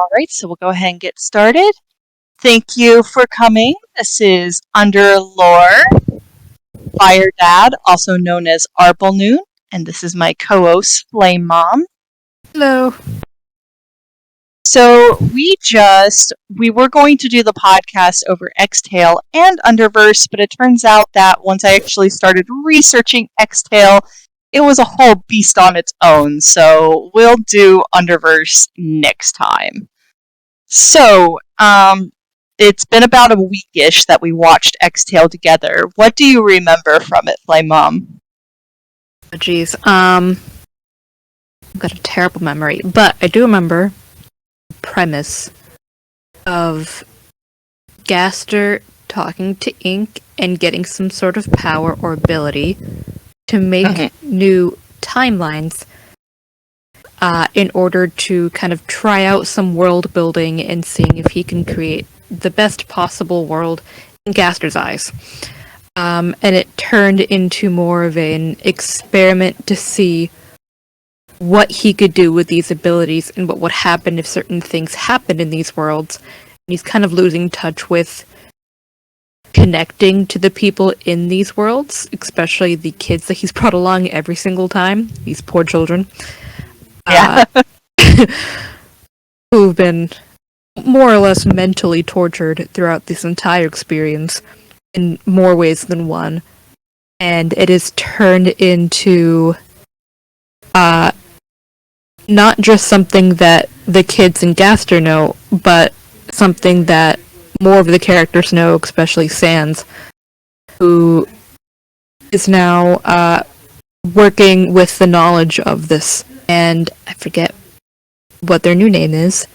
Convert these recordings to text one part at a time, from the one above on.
All right, so we'll go ahead and get started. Thank you for coming. This is Underlore, Fire Dad, also known as Arbelnoon, and this is my co-host, Flame Mom. Hello. So we were going to do the podcast over XTale and Underverse, but it turns out that once I actually started researching XTale, it was a whole beast on its own, so we'll do Underverse next time. So, it's been about a weekish that we watched XTale together. What do you remember from it, Flame Mom? Oh, jeez. I've got a terrible memory, but I do remember the premise of Gaster talking to Ink and getting some sort of power or ability to make new timelines in order to kind of try out some world building and seeing if he can create the best possible world in Gaster's eyes. And it turned into more of an experiment to see what he could do with these abilities and what would happen if certain things happened in these worlds. And he's kind of losing touch with connecting to the people in these worlds, especially the kids that he's brought along every single time. These poor children. Yeah. Who've been more or less mentally tortured throughout this entire experience in more ways than one. And it is turned into not just something that the kids in Gaster know, but something that more of the characters know, especially Sans, who is now working with the knowledge of this. And I forget what their new name is,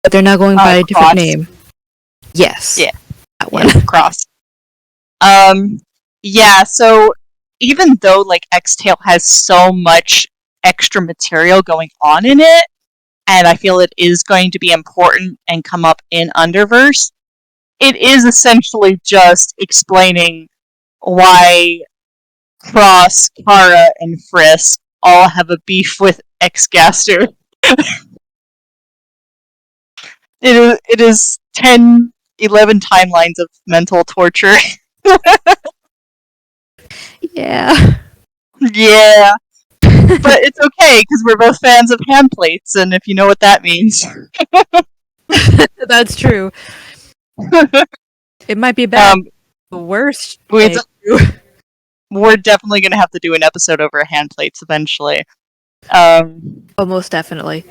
but they're now going by a different name. Yes. Yeah. That one. Yeah, Cross. Yeah, so even though, XTale has so much extra material going on in it, and I feel it is going to be important and come up in Underverse, it is essentially just explaining why Cross, Kara, and Frisk all have a beef with X-Gaster. It is 10, 11 timelines of mental torture. Yeah. Yeah. But it's okay, because we're both fans of hand plates, and if you know what that means. That's true. It might be bad. The worst. We're definitely going to have to do an episode over hand plates eventually. Most definitely.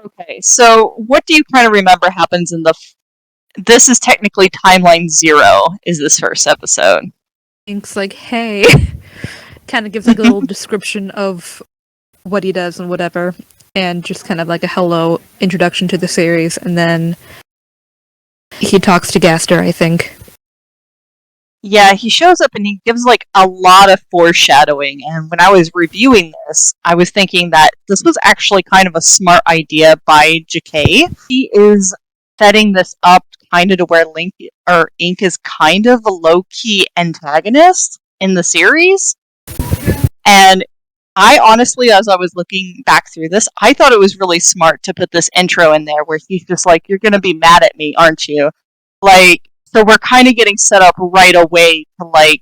Okay, so what do you kind of remember happens in this is technically timeline 0, is this first episode. Ink's like, hey. Kind of gives like a little description of what he does and whatever, and just kind of like a hello introduction to the series, and then he talks to Gaster, I think. Yeah, he shows up and he gives a lot of foreshadowing, and when I was reviewing this, I was thinking that this was actually kind of a smart idea by Jakei. He is setting this up kind of to where Ink is kind of a low-key antagonist in the series. And I honestly, as I was looking back through this, I thought it was really smart to put this intro in there where he's just like, you're gonna be mad at me, aren't you? So we're kind of getting set up right away to,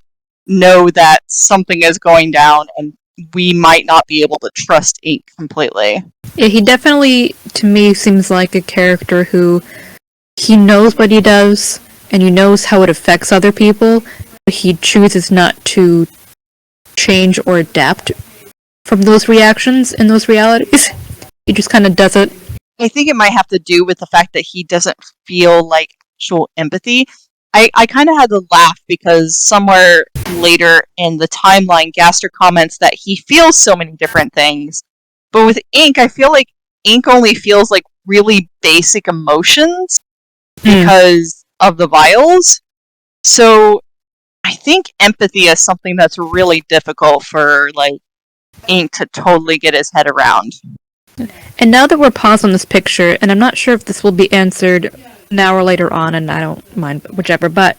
know that something is going down and we might not be able to trust Ink completely. Yeah, he definitely, to me, seems like a character who, he knows what he does, and he knows how it affects other people, but he chooses not to change or adapt from those reactions and those realities. He just kind of does it. I think it might have to do with the fact that he doesn't feel actual empathy. I kind of had to laugh because somewhere later in the timeline, Gaster comments that he feels so many different things. But with Ink, I feel like Ink only feels really basic emotions because of the vials. So I think empathy is something that's really difficult for Ink to totally get his head around. And now that we're paused on this picture, and I'm not sure if this will be answered now or later on, and I don't mind whichever, but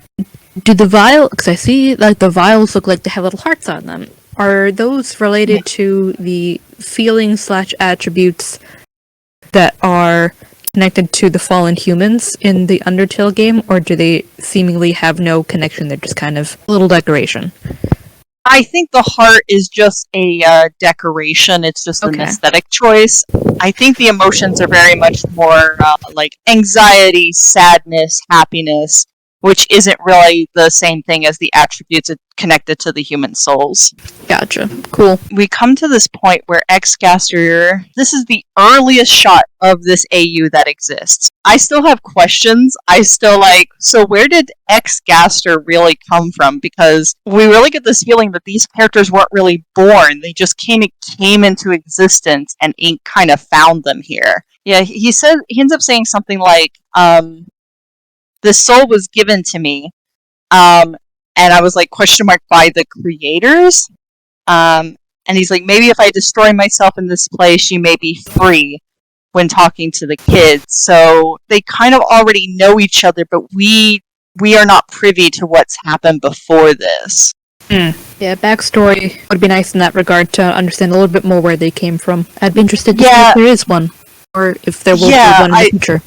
do the vials, because I see the vials look like they have little hearts on them, are those related to the feelings / attributes that are connected to the fallen humans in the Undertale game, or do they seemingly have no connection? They're just kind of a little decoration. I think the heart is just a decoration. It's just an aesthetic choice. I think the emotions are very much more like anxiety, sadness, happiness, which isn't really the same thing as the attributes connected to the human souls. Gotcha. Cool. We come to this point where X-Gaster, this is the earliest shot of this AU that exists. I still have questions. I still so where did X-Gaster really come from? Because we really get this feeling that these characters weren't really born. They just came into existence and Ink kind of found them here. Yeah, he ends up saying something like, the soul was given to me, and I was like, question mark, by the creators? And he's like, maybe if I destroy myself in this place, you may be free, when talking to the kids. So they kind of already know each other, but we are not privy to what's happened before this. Yeah, backstory would be nice in that regard to understand a little bit more where they came from. I'd be interested to see if there is one. Or if there will be one in the future.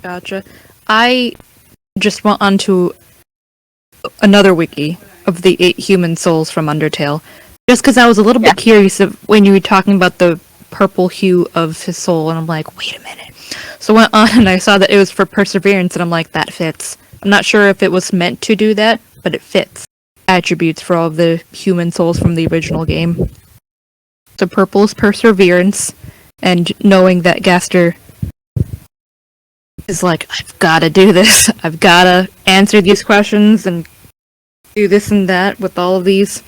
Gotcha. I just went onto another wiki of the 8 human souls from Undertale, just because I was a little bit curious of when you were talking about the purple hue of his soul, and I'm like, wait a minute. So I went on and I saw that it was for perseverance, and I'm like, that fits. I'm not sure if it was meant to do that, but it fits. Attributes for all of the human souls from the original game. So purple is perseverance, and knowing that Gaster is like, I've gotta do this. I've gotta answer these questions and do this and that with all of these.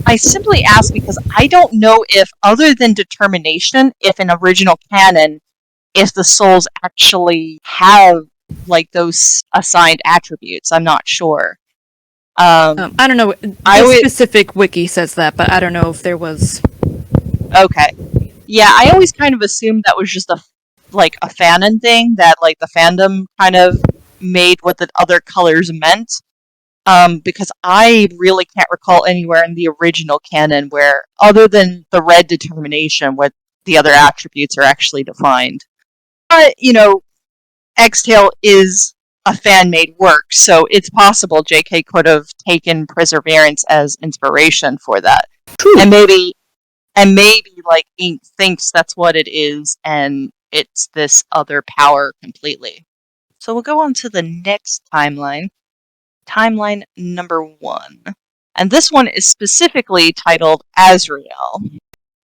I simply ask because I don't know if, other than determination, if in original canon, if the souls actually have, those assigned attributes. I'm not sure. I don't know. The specific wiki says that, but I don't know if there was... Okay. Yeah, I always kind of assumed that was just a fanon thing, that, the fandom kind of made what the other colors meant. Because I really can't recall anywhere in the original canon where, other than the red determination, what the other attributes are actually defined. But, XTale is a fan-made work, so it's possible Jakei could have taken Perseverance as inspiration for that. True. And maybe, Ink thinks that's what it is, and it's this other power completely. So we'll go on to the next timeline. Timeline number 1. And this one is specifically titled Azrael.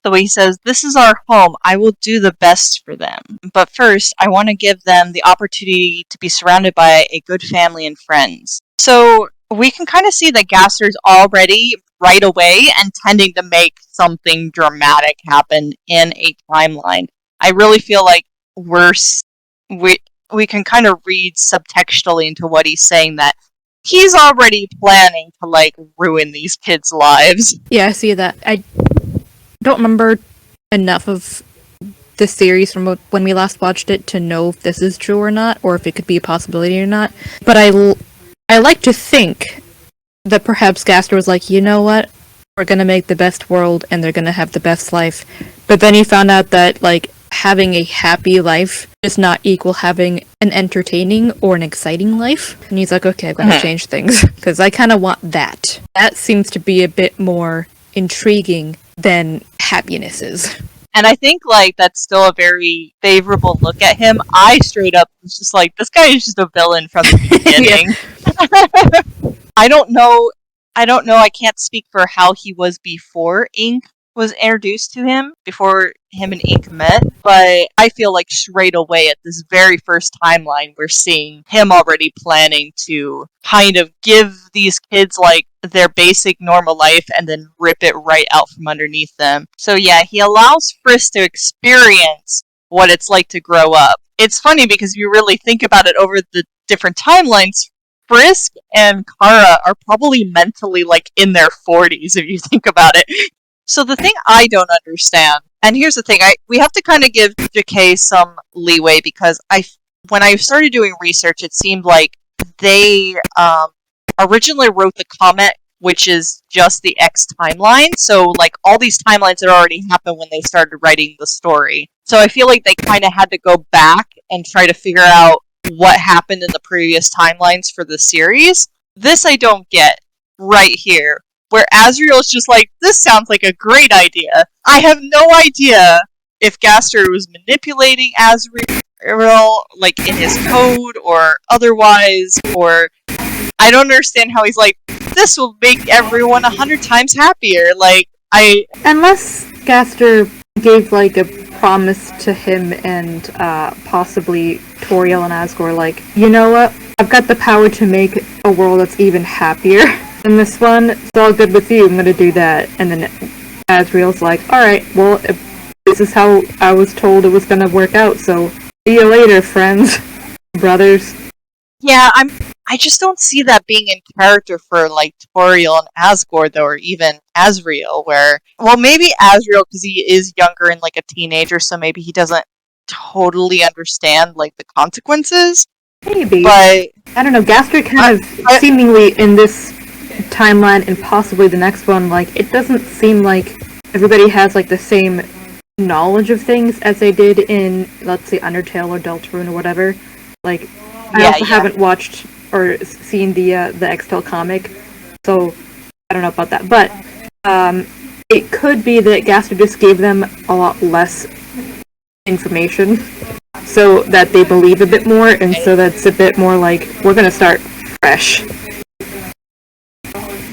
So he says, this is our home. I will do the best for them. But first, I want to give them the opportunity to be surrounded by a good family and friends. So we can kind of see that Gaster's already, right away, intending to make something dramatic happen in a timeline. I really feel like we can kind of read subtextually into what he's saying, that he's already planning to, like, ruin these kids' lives. Yeah, I see that. I don't remember enough of the series from when we last watched it to know if this is true or not, or if it could be a possibility or not. But I like to think that perhaps Gaster was like, you know what? We're gonna make the best world, and they're gonna have the best life. But then he found out that, like, having a happy life does not equal having an entertaining or an exciting life. And he's like, okay, I've got to change things, because I kind of want that. That seems to be a bit more intriguing than happiness is. And I think, like, that's still a very favorable look at him. I straight up was just like, this guy is just a villain from the beginning. I don't know, I can't speak for how he was before Ink was introduced to him, before him and Ink met, but I feel like straight away at this very first timeline, we're seeing him already planning to kind of give these kids, like, their basic normal life and then rip it right out from underneath them. So yeah, he allows Frisk to experience what it's like to grow up. It's funny because if you really think about it over the different timelines, Frisk and Kara are probably mentally, like, in their 40s if you think about it. So the thing I don't understand, and here's the thing, we have to kind of give Jakei some leeway, because when I started doing research, it seemed like they originally wrote the comic, which is just the X timeline. So, like, all these timelines had already happened when they started writing the story. So I feel like they kind of had to go back and try to figure out what happened in the previous timelines for the series. This I don't get right here, where Azriel is just like, this sounds like a great idea. I have no idea if Gaster was manipulating Azriel, like, in his code or otherwise, or I don't understand how he's like, this will make everyone 100 times happier. Like, Unless Gaster gave, like, a promise to him and possibly Toriel and Asgore, like, you know what? I've got the power to make a world that's even happier than this one. It's all good with you. I'm gonna do that. And then Azriel's like, alright, well, this is how I was told it was gonna work out, so see you later, friends. Brothers. Yeah, I just don't see that being in character for, like, Toriel and Asgore, though, or even Azriel, where, well, maybe Azriel, because he is younger and, like, a teenager, so maybe he doesn't totally understand, like, the consequences. Maybe. But I don't know, Gaster kind of seemingly in this timeline and possibly the next one, like, it doesn't seem like everybody has, like, the same knowledge of things as they did in, let's say, Undertale or Deltarune or whatever. Like, I also haven't watched or seen the XTale comic, so I don't know about that. But it could be that Gaster just gave them a lot less information, so that they believe a bit more, and so that's a bit more like, we're gonna start fresh.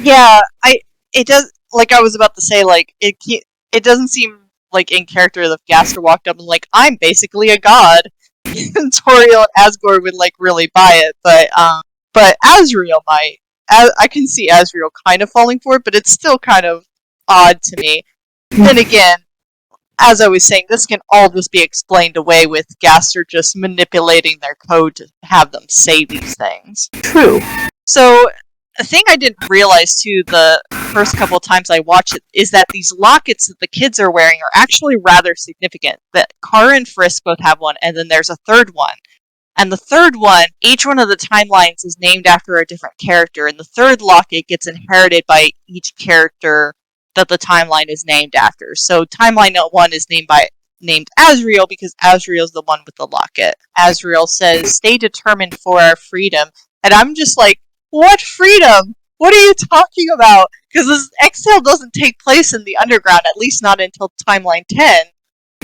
yeah, it does, like I was about to say, like, it doesn't seem like in character that Gaster walked up and like, I'm basically a god. And Toriel and Asgore would, like, really buy it, but Azriel might. I can see Azriel kind of falling for it, but it's still kind of odd to me. Then again, as I was saying, this can all just be explained away with Gaster just manipulating their code to have them say these things. True. So, a thing I didn't realize, too, the first couple of times I watched it, is that these lockets that the kids are wearing are actually rather significant. That Kara and Frisk both have one, and then there's a third one. And the third one, each one of the timelines is named after a different character, and the third locket gets inherited by each character that the timeline is named after. So timeline 1 is named Azriel because Azriel is the one with the locket. Azriel says, "Stay determined for our freedom." And I'm just like, what freedom? What are you talking about? Because this XTale doesn't take place in the underground, at least not until timeline 10.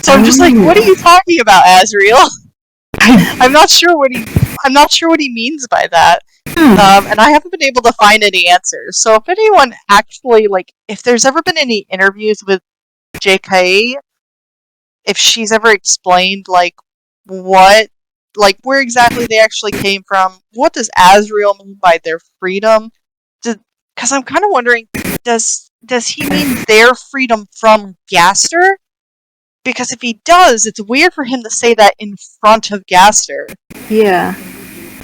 So I'm just like, what are you talking about, Azriel? I'm not sure what he means by that. And I haven't been able to find any answers. So if anyone actually, like, if there's ever been any interviews with Jakei, if she's ever explained, like, what, like, where exactly they actually came from, what does Azriel mean by their freedom? Because I'm kind of wondering, does he mean their freedom from Gaster? Because if he does, it's weird for him to say that in front of Gaster. Yeah.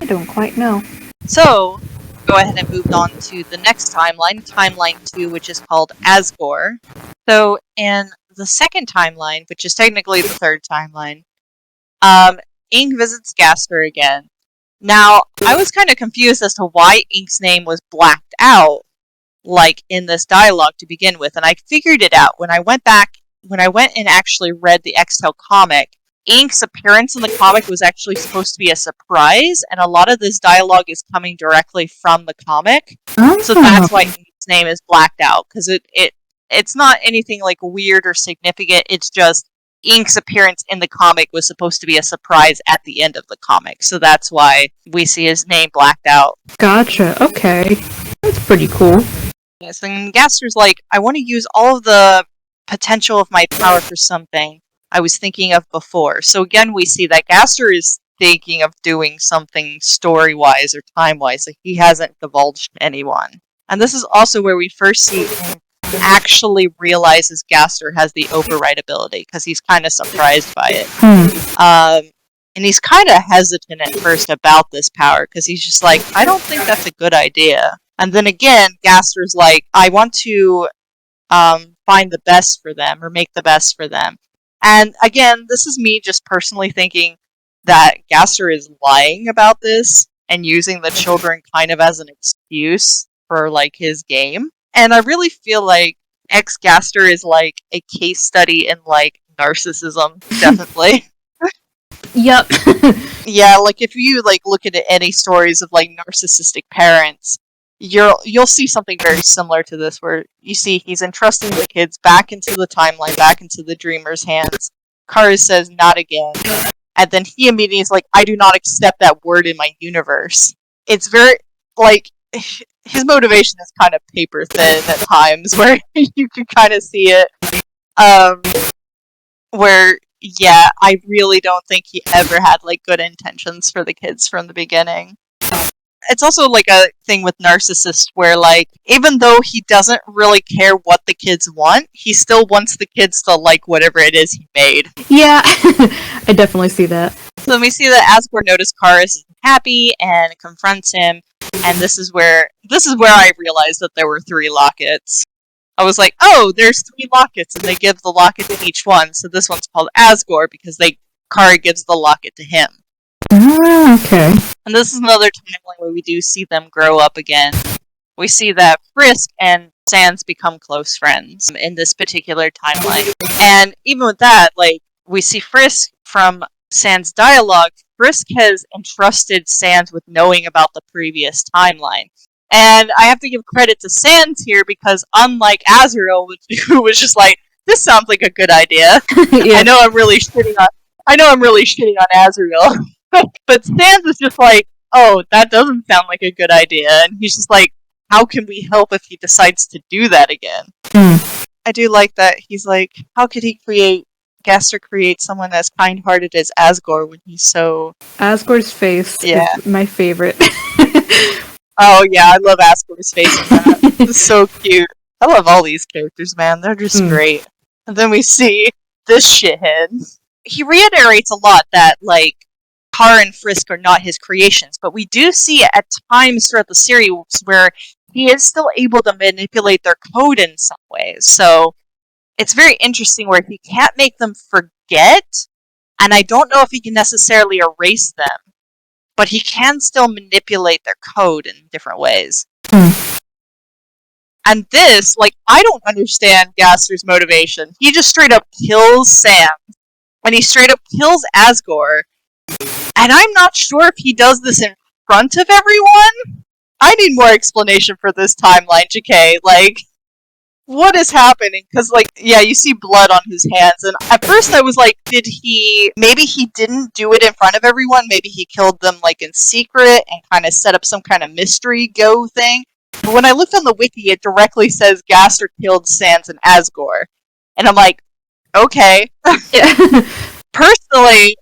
I don't quite know. So, go ahead and move on to the next timeline, Timeline 2, which is called Asgore. So, in the second timeline, which is technically the third timeline, Ink visits Gaster again. Now, I was kind of confused as to why Ink's name was blacked out, like in this dialogue to begin with, and I figured it out when I went and actually read the XTale comic. Ink's appearance in the comic was actually supposed to be a surprise, and a lot of this dialogue is coming directly from the comic. So that's why Ink's name is blacked out, because it's not anything like weird or significant. It's just Ink's appearance in the comic was supposed to be a surprise at the end of the comic, so that's why we see his name blacked out. Gotcha. Okay. That's pretty cool. Yes, and Gaster's like, I want to use all of the potential of my power for something I was thinking of before. So again, we see that Gaster is thinking of doing something story-wise or time-wise that he hasn't divulged to anyone. And this is also where we first see him actually realizes Gaster has the override ability, because he's kind of surprised by it. And he's kind of hesitant at first about this power, because he's just like, I don't think that's a good idea. And then again, Gaster's like, I want to find the best for them, or make the best for them. And again, this is me just personally thinking that Gaster is lying about this and using the children kind of as an excuse for like his game. And I really feel like Gaster is like a case study in like narcissism, definitely. Yep. Yeah, like if you like look at any stories of like narcissistic parents, you'll see something very similar to this, where you see he's entrusting the kids back into the timeline, back into the dreamer's hands. Kara says, not again. And then he immediately is like, I do not accept that word in my universe. It's very, like, his motivation is kind of paper thin at times, where you can kind of see it. Where, yeah, I really don't think he ever had, like, good intentions for the kids from the beginning. It's also, like, a thing with narcissists where, like, even though he doesn't really care what the kids want, he still wants the kids to like whatever it is he made. Yeah, I definitely see that. So we see that Asgore notices Karis is happy and confronts him, and this is where I realized that there were 3 lockets. I was like, oh, there's 3 lockets, and they give the locket to each one, so this one's called Asgore because Kari gives the locket to him. Okay. And this is another timeline where we do see them grow up again. We see that Frisk and Sans become close friends in this particular timeline. And even with that, like, we see Frisk from Sans' dialogue. Frisk has entrusted Sans with knowing about the previous timeline. And I have to give credit to Sans here, because unlike Azrael, who was just like, this sounds like a good idea. Yeah. I know I'm really shitting on Azrael. But Sans is just like, oh, that doesn't sound like a good idea. And he's just like, how can we help if he decides to do that again? I do like that he's like, how could Gaster create someone as kind-hearted as Asgore when he's so... Asgore's face is my favorite. Oh yeah, I love Asgore's face in that. It's so cute. I love all these characters, man. They're just great. And then we see this shithead. He reiterates a lot that, like, Kara and Frisk are not his creations, but we do see at times throughout the series where he is still able to manipulate their code in some ways. So it's very interesting where he can't make them forget, and I don't know if he can necessarily erase them, but he can still manipulate their code in different ways. And this, like, I don't understand Gaster's motivation. He just straight up kills Sam, and he straight up kills Asgore. And I'm not sure if he does this in front of everyone. I need more explanation for this timeline, Jakei. Like, what is happening? Because, like, yeah, you see blood on his hands, and at first I was like, maybe he didn't do it in front of everyone, maybe he killed them, like, in secret, and kind of set up some kind of mystery go thing. But when I looked on the wiki, it directly says Gaster killed Sans and Asgore. And I'm like, okay. Personally,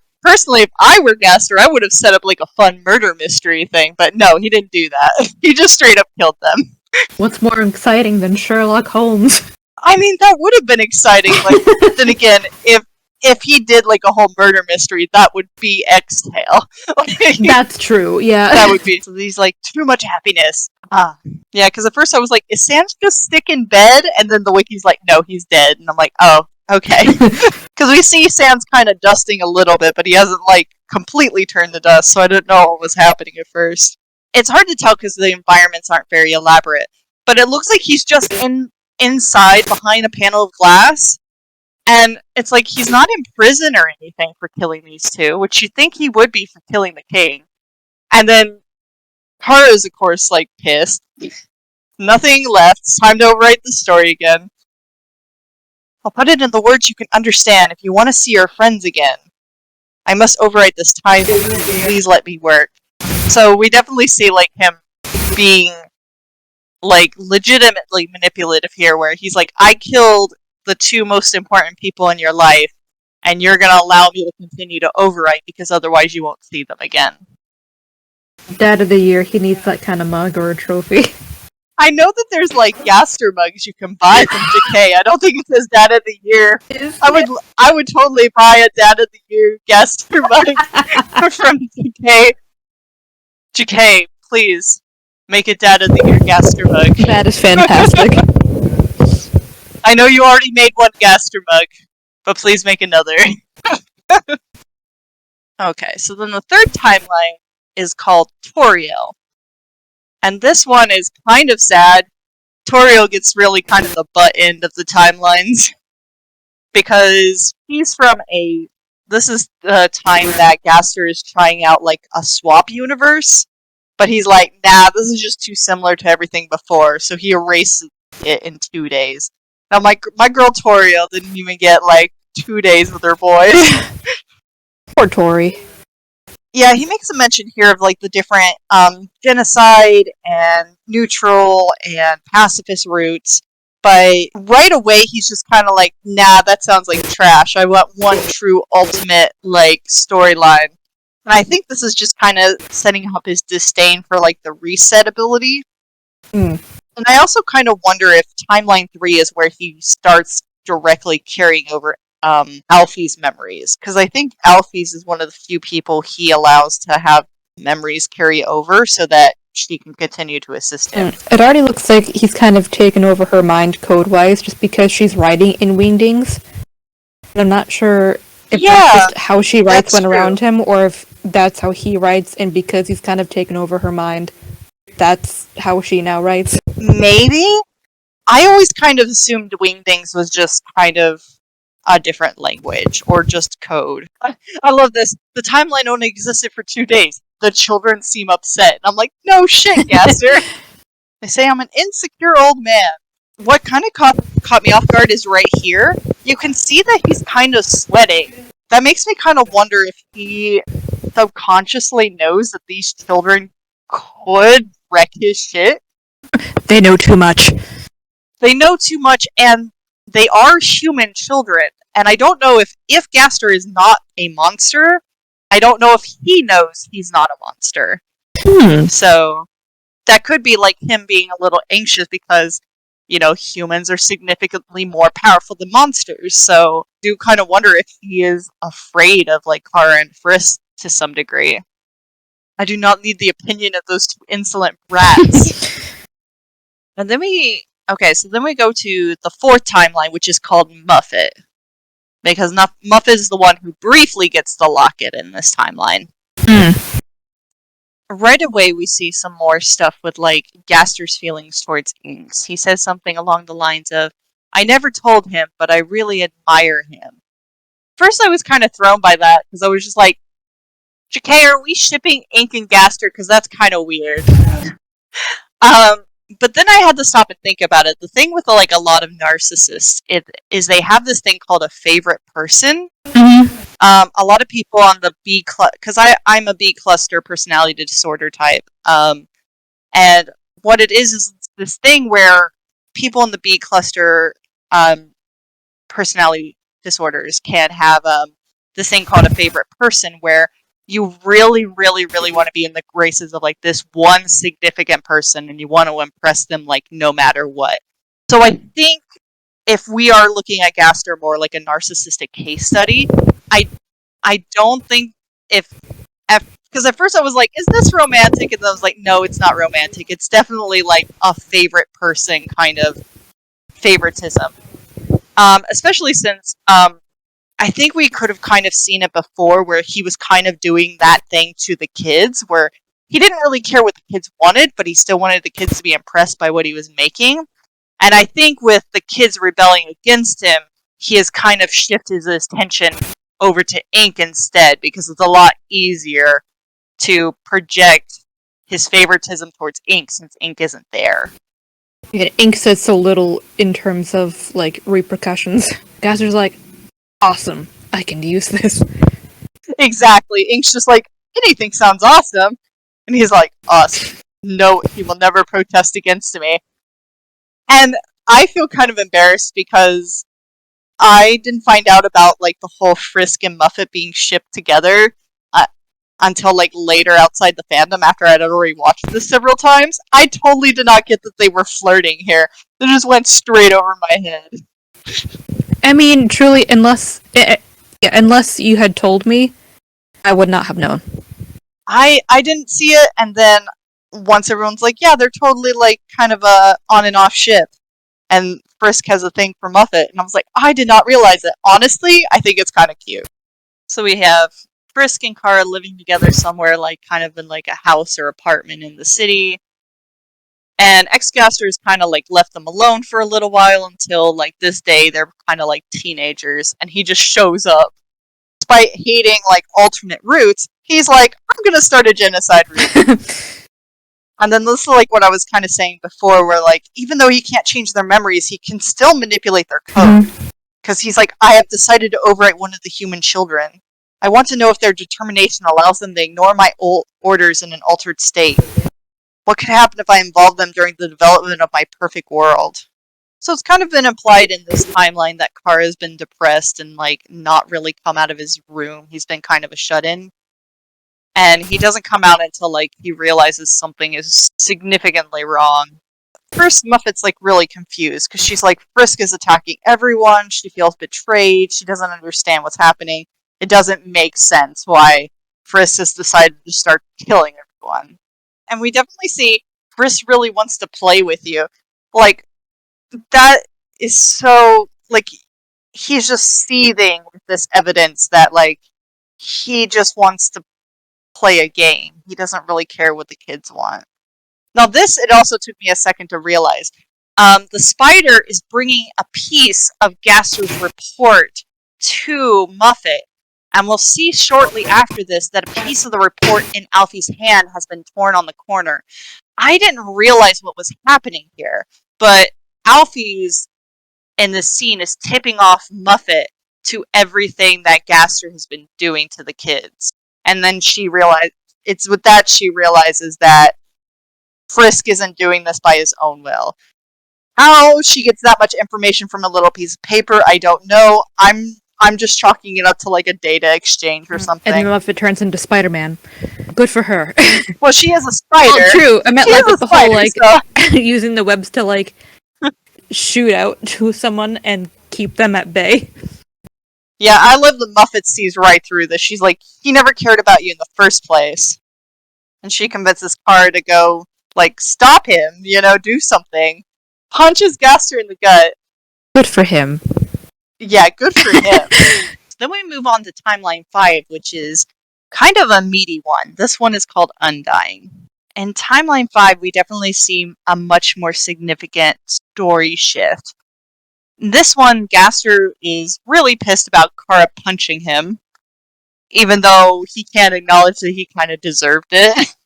if I were Gaster, I would have set up like a fun murder mystery thing, but no, he didn't do that. He just straight up killed them. What's more exciting than Sherlock Holmes? I mean, that would have been exciting. Like, then again, if if he did like a whole murder mystery, that would be XTale. That's true, yeah. That would be. So he's like, too much happiness. Yeah, because at first I was like, is Sans just sick in bed? And then the wiki's like, no, he's dead. And I'm like, oh, okay. Because we see Sans kind of dusting a little bit, but he hasn't like completely turned to dust, so I didn't know what was happening at first. It's hard to tell because the environments aren't very elaborate, but it looks like he's just inside behind a panel of glass. And it's like he's not in prison or anything for killing these two, which you'd think he would be for killing the king. And then Kara is, of course, like, pissed. Nothing left. It's time to overwrite the story again. I'll put it in the words you can understand if you want to see your friends again. I must overwrite this time. Please let me work. So we definitely see, like, him being, like, legitimately manipulative here, where he's like, I killed the two most important people in your life, and you're going to allow me to continue to overwrite because otherwise you won't see them again. Dad of the year, he needs that kind of mug or a trophy. I know that there's like Gaster mugs you can buy from Jakei. I don't think it says Dad of the Year. I would totally buy a Dad of the Year Gaster mug from Jakei. Jakei, please make a Dad of the Year Gaster mug. That is fantastic. I know you already made one Gaster mug, but please make another. Okay, so then the third timeline is called Toriel. And this one is kind of sad. Toriel gets really kind of the butt end of the timelines. Because he's from a... This is the time that Gaster is trying out, like, a swap universe. But he's like, nah, this is just too similar to everything before. So he erases it in 2 days. Now, my girl Toriel didn't even get, like, 2 days with her boys. Poor Tori. Yeah, he makes a mention here of, like, the different genocide and neutral and pacifist routes. But right away, he's just kind of like, nah, that sounds like trash. I want one true ultimate, like, storyline. And I think this is just kind of setting up his disdain for, like, the reset ability. Mm. And I also kind of wonder if Timeline 3 is where he starts directly carrying over Alfie's memories. Because I think Alfie's is one of the few people he allows to have memories carry over so that she can continue to assist him. It already looks like he's kind of taken over her mind code-wise just because she's writing in Wingdings. I'm not sure if that's just how she writes when around him, or if that's how he writes, and because he's kind of taken over her mind, that's how she now writes. Maybe? I always kind of assumed Wingdings was just kind of a different language, or just code. I love this. The timeline only existed for 2 days. The children seem upset. And I'm like, no shit, Gaster. They say I'm an insecure old man. What kind of caught me off guard is right here. You can see that he's kind of sweating. That makes me kind of wonder if he subconsciously knows that these children could wreck his shit. They know too much. They know too much, and they are human children. And I don't know if Gaster is not a monster, I don't know if he knows he's not a monster. So that could be like him being a little anxious because, you know, humans are significantly more powerful than monsters. So I do kind of wonder if he is afraid of, like, Kara and Frisk to some degree. I do not need the opinion of those two insolent brats. And then we go to the fourth timeline, which is called Muffet. Because Muffet is the one who briefly gets the locket in this timeline. Right away, we see some more stuff with, like, Gaster's feelings towards Inks. He says something along the lines of, I never told him, but I really admire him. First, I was kind of thrown by that, because I was just like, Jakei, are we shipping Ink and Gaster? Because that's kind of weird. But then I had to stop and think about it. The thing with, like, a lot of narcissists is they have this thing called a favorite person. A lot of people on the B cluster, because I'm a B cluster personality disorder type. And what it is this thing where people in the B cluster personality disorders can have this thing called a favorite person, where you really, really, really want to be in the graces of, like, this one significant person, and you want to impress them, like, no matter what. So I think if we are looking at Gaster more like a narcissistic case study, I don't think because at first I was like, is this romantic? And then I was like, no, it's not romantic. It's definitely like a favorite person kind of favoritism. Especially since I think we could have kind of seen it before where he was kind of doing that thing to the kids where he didn't really care what the kids wanted, but he still wanted the kids to be impressed by what he was making. And I think with the kids rebelling against him, he has kind of shifted his attention over to ink instead because it's a lot easier to project his favoritism towards ink since ink isn't there. Yeah, ink says so little in terms of like repercussions. Gaster's like, awesome, I can use this. Exactly. Ink's just like, anything sounds awesome. And he's like, awesome. No, he will never protest against me. And I feel kind of embarrassed because I didn't find out about like the whole Frisk and Muffet being shipped together until like later outside the fandom after I'd already watched this several times. I totally did not get that they were flirting here. It just went straight over my head. I mean, truly, unless you had told me, I would not have known. I didn't see it, and then once everyone's like, yeah, they're totally like kind of a on and off ship. And Frisk has a thing for Muffet, and I was like, I did not realize it. Honestly, I think it's kind of cute. So we have Frisk and Kara living together somewhere, like kind of in like a house or apartment in the city. And X-Gaster's kind of like left them alone for a little while until like this day they're kind of like teenagers, and he just shows up. Despite hating like alternate routes, he's like, I'm gonna start a genocide route. And then this is like what I was kind of saying before, where like even though he can't change their memories, he can still manipulate their code. Because he's like, I have decided to overwrite one of the human children. I want to know if their determination allows them to ignore my old orders in an altered state. What could happen if I involve them during the development of my perfect world? So it's kind of been implied in this timeline that Kara's been depressed and like not really come out of his room. He's been kind of a shut-in. And he doesn't come out until like he realizes something is significantly wrong. First, Muffet's like really confused because she's like, Frisk is attacking everyone. She feels betrayed. She doesn't understand what's happening. It doesn't make sense why Frisk has decided to start killing everyone. And we definitely see Frisk really wants to play with you. Like, that is so, like, he's just seething with this evidence that, like, he just wants to play a game. He doesn't really care what the kids want. Now this, it also took me a second to realize. The spider is bringing a piece of Gaster's report to Muffet, and we'll see shortly after this that a piece of the report in Alfie's hand has been torn on the corner. I didn't realize what was happening here, but Alfie's in this scene is tipping off Muffet to everything that Gaster has been doing to the kids. And then it's with that she realizes that Frisk isn't doing this by his own will. How she gets that much information from a little piece of paper, I don't know. I'm just chalking it up to like a data exchange or something. And then if it turns into Spider-Man, good for her. Well, she is a spider. Well, true. I meant she like is the spider, whole like so. using the webs to like shoot out to someone and keep them at bay. Yeah, I love the Muffet sees right through this. She's like, he never cared about you in the first place. And she convinces Kara to go, like, stop him, do something. Punches Gaster in the gut. Good for him. Yeah, good for him. So then we move on to Timeline 5, which is kind of a meaty one. This one is called Undying. In Timeline 5, we definitely see a much more significant story shift. In this one, Gaster is really pissed about Kara punching him, even though he can't acknowledge that he kind of deserved it.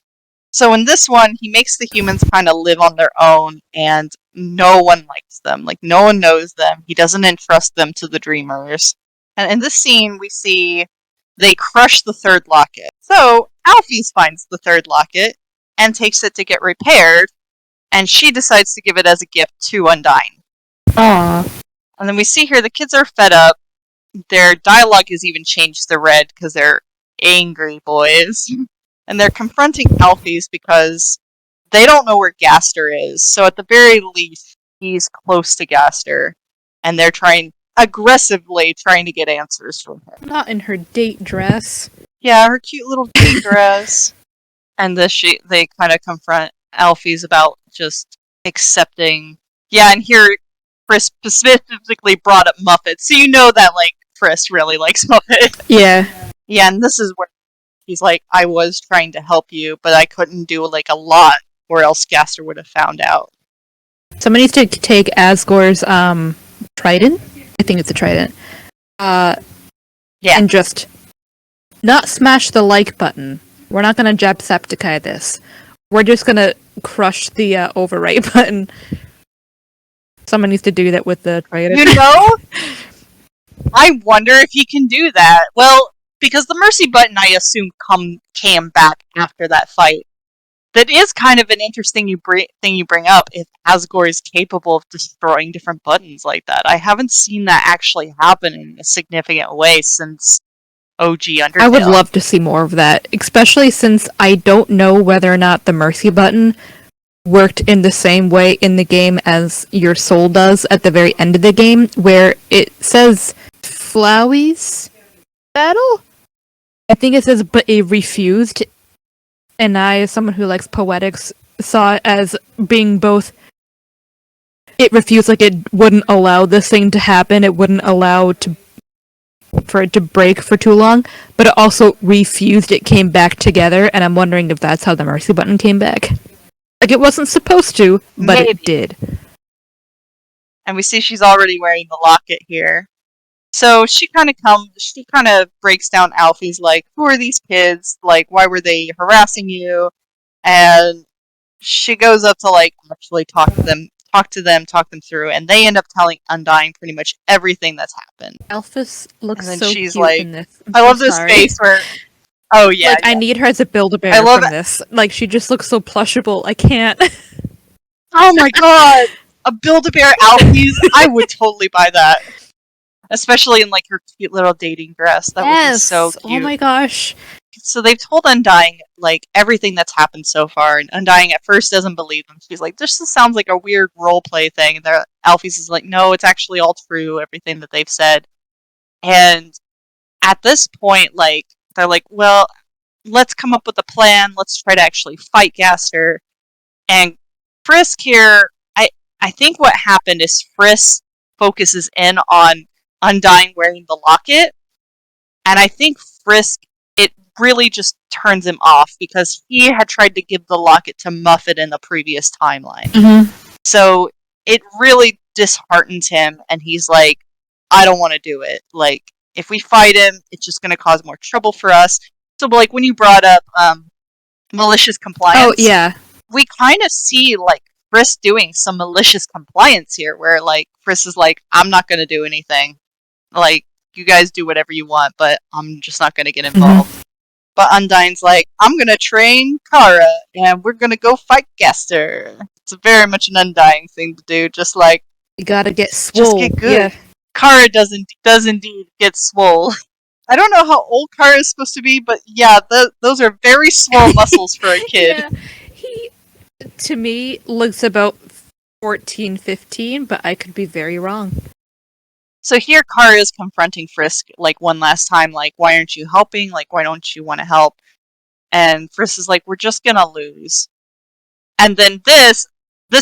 So in this one, he makes the humans kind of live on their own, and no one likes them. Like, no one knows them. He doesn't entrust them to the Dreamers. And in this scene, we see they crush the third locket. So Alphys finds the third locket and takes it to get repaired, and she decides to give it as a gift to Undying. Aww. And then we see here the kids are fed up. Their dialogue has even changed to red because they're angry boys. And they're confronting Alphys because they don't know where Gaster is. So at the very least, he's close to Gaster. and they're aggressively trying to get answers from her. Not in her date dress. Yeah, her cute little date dress. And they kind of confront Alphys about just accepting. Yeah, and here Chris specifically brought up Muppet, so you know that like Chris really likes Muppet. Yeah. Yeah, and this is where he's like, I was trying to help you, but I couldn't do like a lot, or else Gaster would have found out. Someone needs to take Asgore's trident. I think it's a trident. Yeah. And just not smash the like button. We're not gonna Jacksepticeye this. We're just gonna crush the overwrite button. Someone needs to do that with the trident. You know? I wonder if he can do that. Well, because the mercy button, I assume, came back after that fight. That is kind of an interesting thing you bring up, if Asgore is capable of destroying different buttons like that. I haven't seen that actually happen in a significant way since OG Undertale. I would love to see more of that, especially since I don't know whether or not the mercy button worked in the same way in the game as your soul does at the very end of the game, where it says Flowey's battle? I think it says, but it refused. And I, as someone who likes poetics, saw it as being both. It refused, like it wouldn't allow this thing to happen, it wouldn't allow for it to break for too long, but it also refused, it came back together, and I'm wondering if that's how the mercy button came back. Like, it wasn't supposed to, but Maybe. It did. And we see she's already wearing the locket here. So she kind of breaks down Alfie's, like, who are these kids? Like, why were they harassing you? And she goes up to, like, actually talk them through, and they end up telling Undying pretty much everything that's happened. Alphys looks And then so she's cute like, in this. I love this face where, oh yeah. Like, I need her as a Build-A-Bear from this. Like, she just looks so plushable, I can't. Oh my god! A Build-A-Bear Alfie's, I would totally buy that. Especially in, like, her cute little dating dress. That would be so cute. Oh my gosh. So they've told Undying, like, everything that's happened so far, and Undying at first doesn't believe them. She's like, this just sounds like a weird roleplay thing. And Alphys is like, no, it's actually all true, everything that they've said. And at this point, like, they're like, well, let's come up with a plan. Let's try to actually fight Gaster. And Frisk here, I think what happened is Frisk focuses in on Undying wearing the locket, and I think Frisk, it really just turns him off because he had tried to give the locket to Muffet in the previous timeline. Mm-hmm. So it really disheartens him, and he's like, I don't want to do it. Like, if we fight him, it's just going to cause more trouble for us. So, like, when you brought up malicious compliance, oh yeah, we kind of see, like, Frisk doing some malicious compliance here, where, like, Frisk is like, I'm not going to do anything. Like, you guys do whatever you want, but I'm just not going to get involved. Mm-hmm. But Undying's like, I'm going to train Kara, and we're going to go fight Gaster. It's very much an Undying thing to do, just like... You gotta get swole. Just get good. Yeah. Kara does indeed get swole. I don't know how old Kara is supposed to be, but yeah, those are very swole muscles for a kid. Yeah. He, to me, looks about 14, 15, but I could be very wrong. So here Kara is confronting Frisk, like, one last time, like, why aren't you helping? Like, why don't you want to help? And Frisk is like, we're just gonna lose. And then this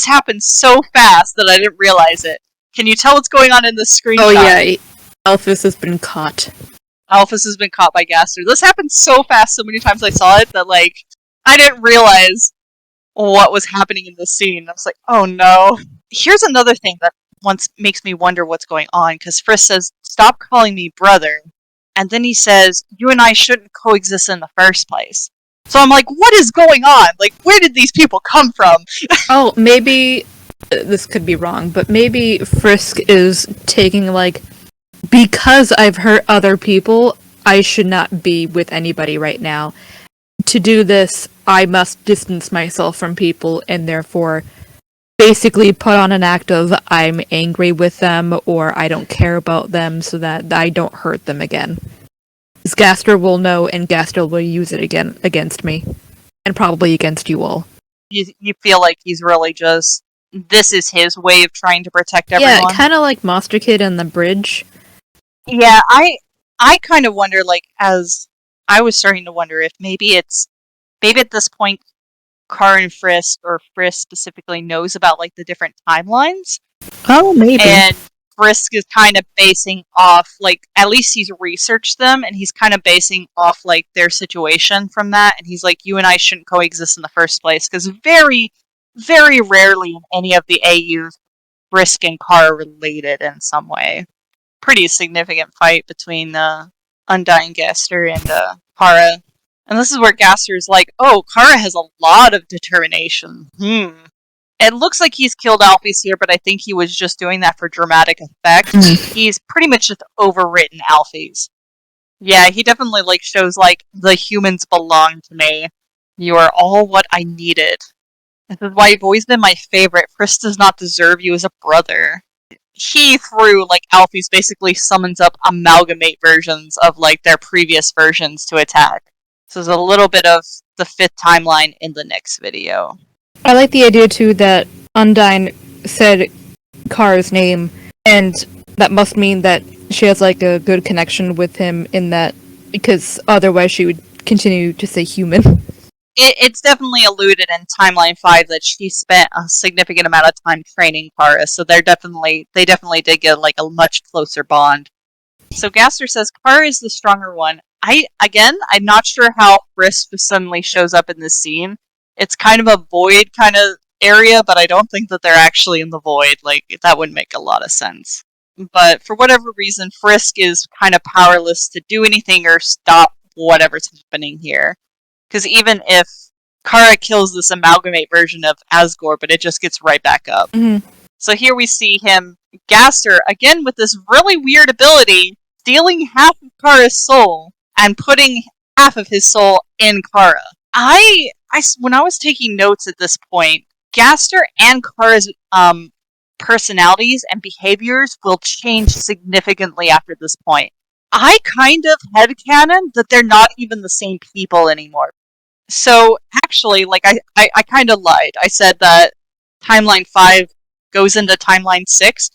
happened so fast that I didn't realize it. Can you tell what's going on in this screenshot? Oh yeah, Alphys has been caught. Alphys has been caught by Gaster. This happened so fast, so many times I saw it, that, like, I didn't realize what was happening in this scene. I was like, oh no. Here's another thing that once makes me wonder what's going on, because Frisk says, stop calling me brother, and then he says, you and I shouldn't coexist in the first place. So I'm like, what is going on? Like, where did these people come from? Oh, maybe, this could be wrong, but maybe Frisk is taking, like, because I've hurt other people, I should not be with anybody right now. To do this, I must distance myself from people, and therefore basically put on an act of I'm angry with them or I don't care about them so that I don't hurt them again. Because Gaster will know and Gaster will use it again against me. And probably against you all. You feel like he's really just this is his way of trying to protect Yeah, everyone. kind of like Monster Kid and the Bridge. Yeah, I kind of wonder, like, as I was starting to wonder if maybe at this point Car and Frisk, or Frisk specifically, knows about like the different timelines, Oh, maybe. and Frisk is kind of basing off, like, at least he's researched them, and he's kind of basing off like their situation from that, and he's like, you and I shouldn't coexist in the first place, because very, very rarely in any of the AUs, Frisk and Car are related in some way. Pretty significant fight between Undying Gaster and Kara. And this is where Gaster's like, oh, Kara has a lot of determination. It looks like he's killed Alphys here, but I think he was just doing that for dramatic effect. He's pretty much just overwritten Alphys. Yeah, he definitely like shows like, the humans belong to me. You are all what I needed. This is why you've always been my favorite. Frisk does not deserve you as a brother. He, through like Alphys, basically summons up amalgamate versions of like their previous versions to attack. So there's a little bit of the fifth timeline in the next video. I like the idea too that Undyne said Kara's name, and that must mean that she has like a good connection with him in that, because otherwise she would continue to say human. It's definitely alluded in Timeline 5 that she spent a significant amount of time training Kara, so they definitely did get like a much closer bond. So Gaster says Kara is the stronger one. I'm not sure how Frisk suddenly shows up in this scene. It's kind of a void kind of area, but I don't think that they're actually in the void. Like, that wouldn't make a lot of sense. But for whatever reason, Frisk is kind of powerless to do anything or stop whatever's happening here. Because even if Kara kills this amalgamate version of Asgore, but it just gets right back up. Mm-hmm. So here we see him, Gaster, again with this really weird ability, stealing half of Kara's soul and putting half of his soul in Kara. When I was taking notes at this point, Gaster and Kara's personalities and behaviors will change significantly after this point. I kind of headcanon that they're not even the same people anymore. So, actually, like, I kind of lied. I said that Timeline 5 goes into Timeline 6.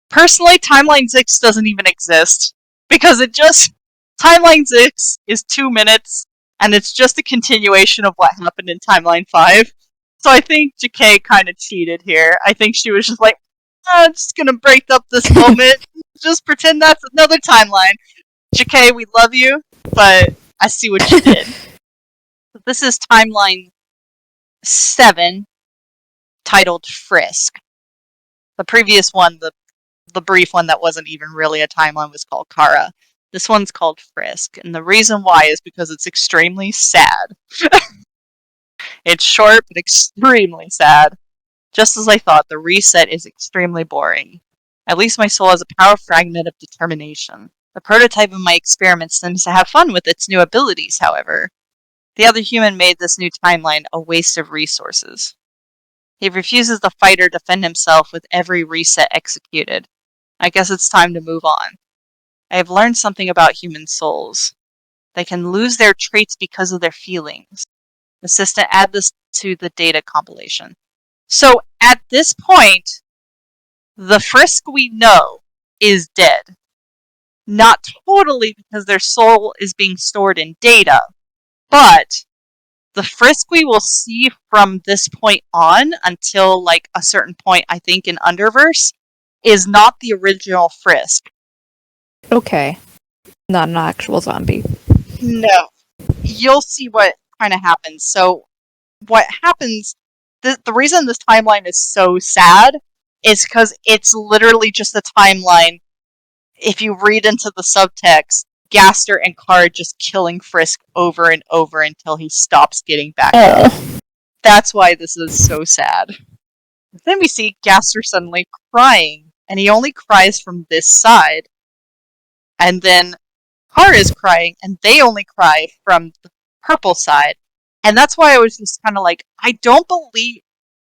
Personally, Timeline 6 doesn't even exist. Because Timeline 6 is 2 minutes, and it's just a continuation of what happened in Timeline 5. So I think Jakei kind of cheated here. I think she was just like, I'm just gonna break up this moment. Just pretend that's another timeline. Jakei, we love you, but I see what you did. This is Timeline 7, titled Frisk. The previous one, the brief one that wasn't even really a timeline, was called Kara. This one's called Frisk, and the reason why is because it's extremely sad. It's short, but extremely sad. Just as I thought, the reset is extremely boring. At least my soul has a power fragment of determination. The prototype of my experiment seems to have fun with its new abilities, however. The other human made this new timeline a waste of resources. He refuses to fight or defend himself with every reset executed. I guess it's time to move on. I have learned something about human souls. They can lose their traits because of their feelings. Assistant, add this to the data compilation. So, at this point, the Frisk we know is dead. Not totally because their soul is being stored in data, but the Frisk we will see from this point on until like a certain point, I think in Underverse, is not the original Frisk. Okay. Not an actual zombie. No. You'll see what kind of happens. So, what happens, the reason this timeline is so sad is because it's literally just a timeline. If you read into the subtext, Gaster and Kara just killing Frisk over and over until he stops getting back up. That's why this is so sad. Then we see Gaster suddenly crying, and he only cries from this side. And then Kara is crying, and they only cry from the purple side. And that's why I was just kind of like, I don't believe...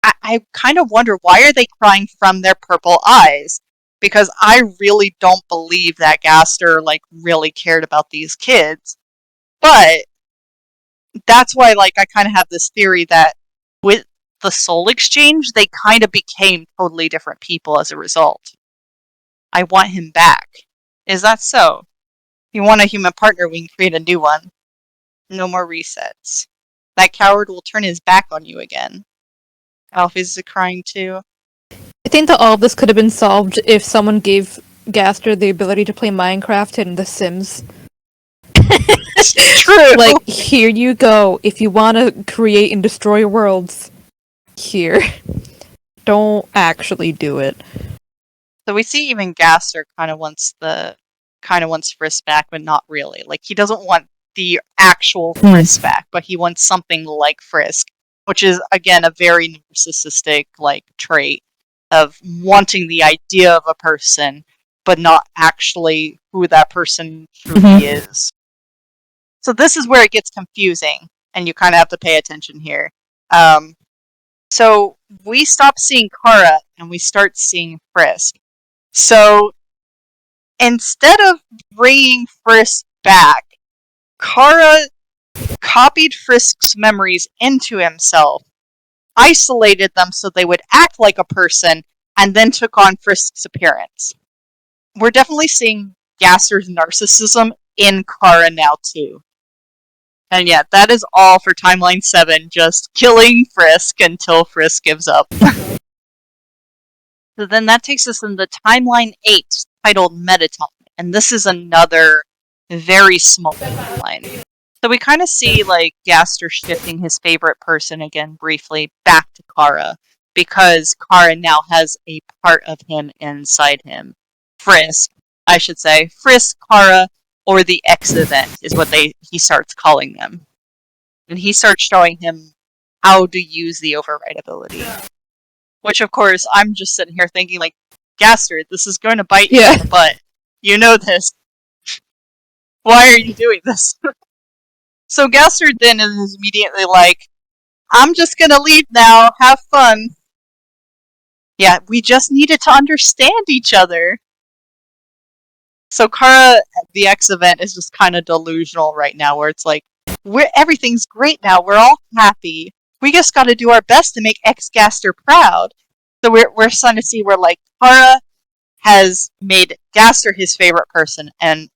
I kind of wonder, why are they crying from their purple eyes? Because I really don't believe that Gaster, like, really cared about these kids. But that's why, like, I kind of have this theory that with the soul exchange, they kind of became totally different people as a result. I want him back. Is that so? If you want a human partner, we can create a new one. No more resets. That coward will turn his back on you again. Alfie's crying too. I think that all of this could have been solved if someone gave Gaster the ability to play Minecraft and The Sims. True! Like, here you go. If you want to create and destroy worlds, here. Don't actually do it. So we see even Gaster kind of wants Frisk back, but not really. Like, he doesn't want the actual Frisk back, but he wants something like Frisk, which is, again, a very narcissistic, like, trait of wanting the idea of a person, but not actually who that person truly is. So this is where it gets confusing, and you kind of have to pay attention here. So we stop seeing Kara, and we start seeing Frisk. So instead of bringing Frisk back, Kara copied Frisk's memories into himself, isolated them so they would act like a person, and then took on Frisk's appearance. We're definitely seeing Gaster's narcissism in Kara now, too. And yeah, that is all for Timeline 7, just killing Frisk until Frisk gives up. So then that takes us into Timeline 8, titled Mettaton, and this is another very small timeline. So we kind of see, like, Gaster shifting his favorite person again briefly back to Kara, because Kara now has a part of him inside him. Frisk, I should say. Frisk, Kara, or the X event is what he starts calling them. And he starts showing him how to use the override ability. Which, of course, I'm just sitting here thinking, like, Gaster, this is going to bite you in the butt. You know this. Why are you doing this? So Gaster then is immediately like, I'm just gonna leave now, have fun. Yeah, we just needed to understand each other. So Kara at the X event is just kind of delusional right now, where it's like, everything's great now, we're all happy. We just gotta do our best to make Gaster proud. So we're starting to see where, like, Kara has made Gaster his favorite person, and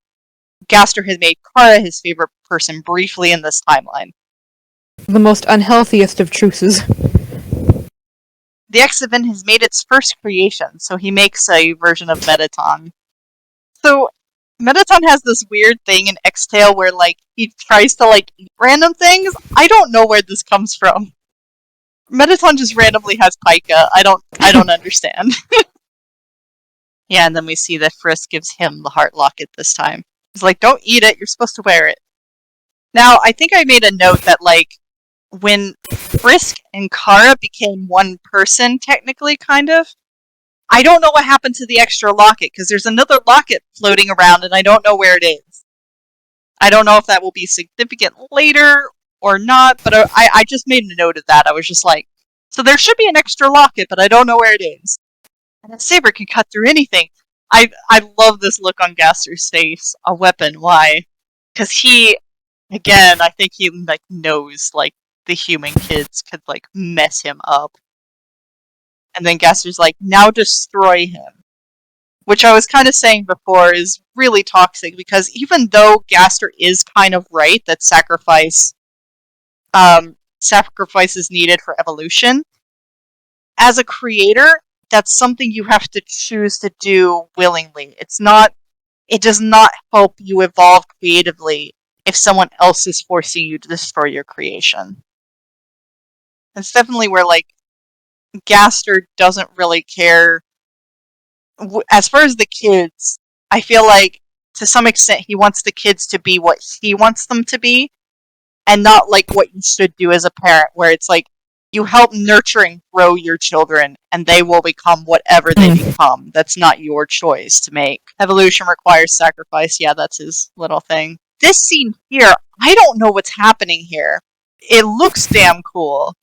Gaster has made Kara his favorite person briefly in this timeline. The most unhealthiest of truces. The X event has made its first creation, so he makes a version of Mettaton. So Mettaton has this weird thing in XTale where, like, he tries to, like, eat random things. I don't know where this comes from. Mettaton just randomly has pica. I don't understand. Yeah, and then we see that Frisk gives him the heart locket this time. He's like, don't eat it, you're supposed to wear it. Now, I think I made a note that, like, when Frisk and Kara became one person, technically, kind of, I don't know what happened to the extra locket, because there's another locket floating around, and I don't know where it is. I don't know if that will be significant later or not, but I just made a note of that. I was just like, so there should be an extra locket, but I don't know where it is. And a saber can cut through anything. I love this look on Gaster's face. A weapon, why? Because he, again, I think he, like, knows, like, the human kids could, like, mess him up. And then Gaster's like, now destroy him. Which I was kind of saying before is really toxic, because even though Gaster is kind of right that sacrifice is needed for evolution, as a creator, that's something you have to choose to do willingly. It does not help you evolve creatively if someone else is forcing you to destroy your creation. It's definitely where, like, Gaster doesn't really care. As far as the kids, I feel like, to some extent, he wants the kids to be what he wants them to be, and not, like, what you should do as a parent, where it's like, you help nurture and grow your children, and they will become whatever they become. That's not your choice to make. Evolution requires sacrifice. Yeah, that's his little thing. This scene here, I don't know what's happening here. It looks damn cool,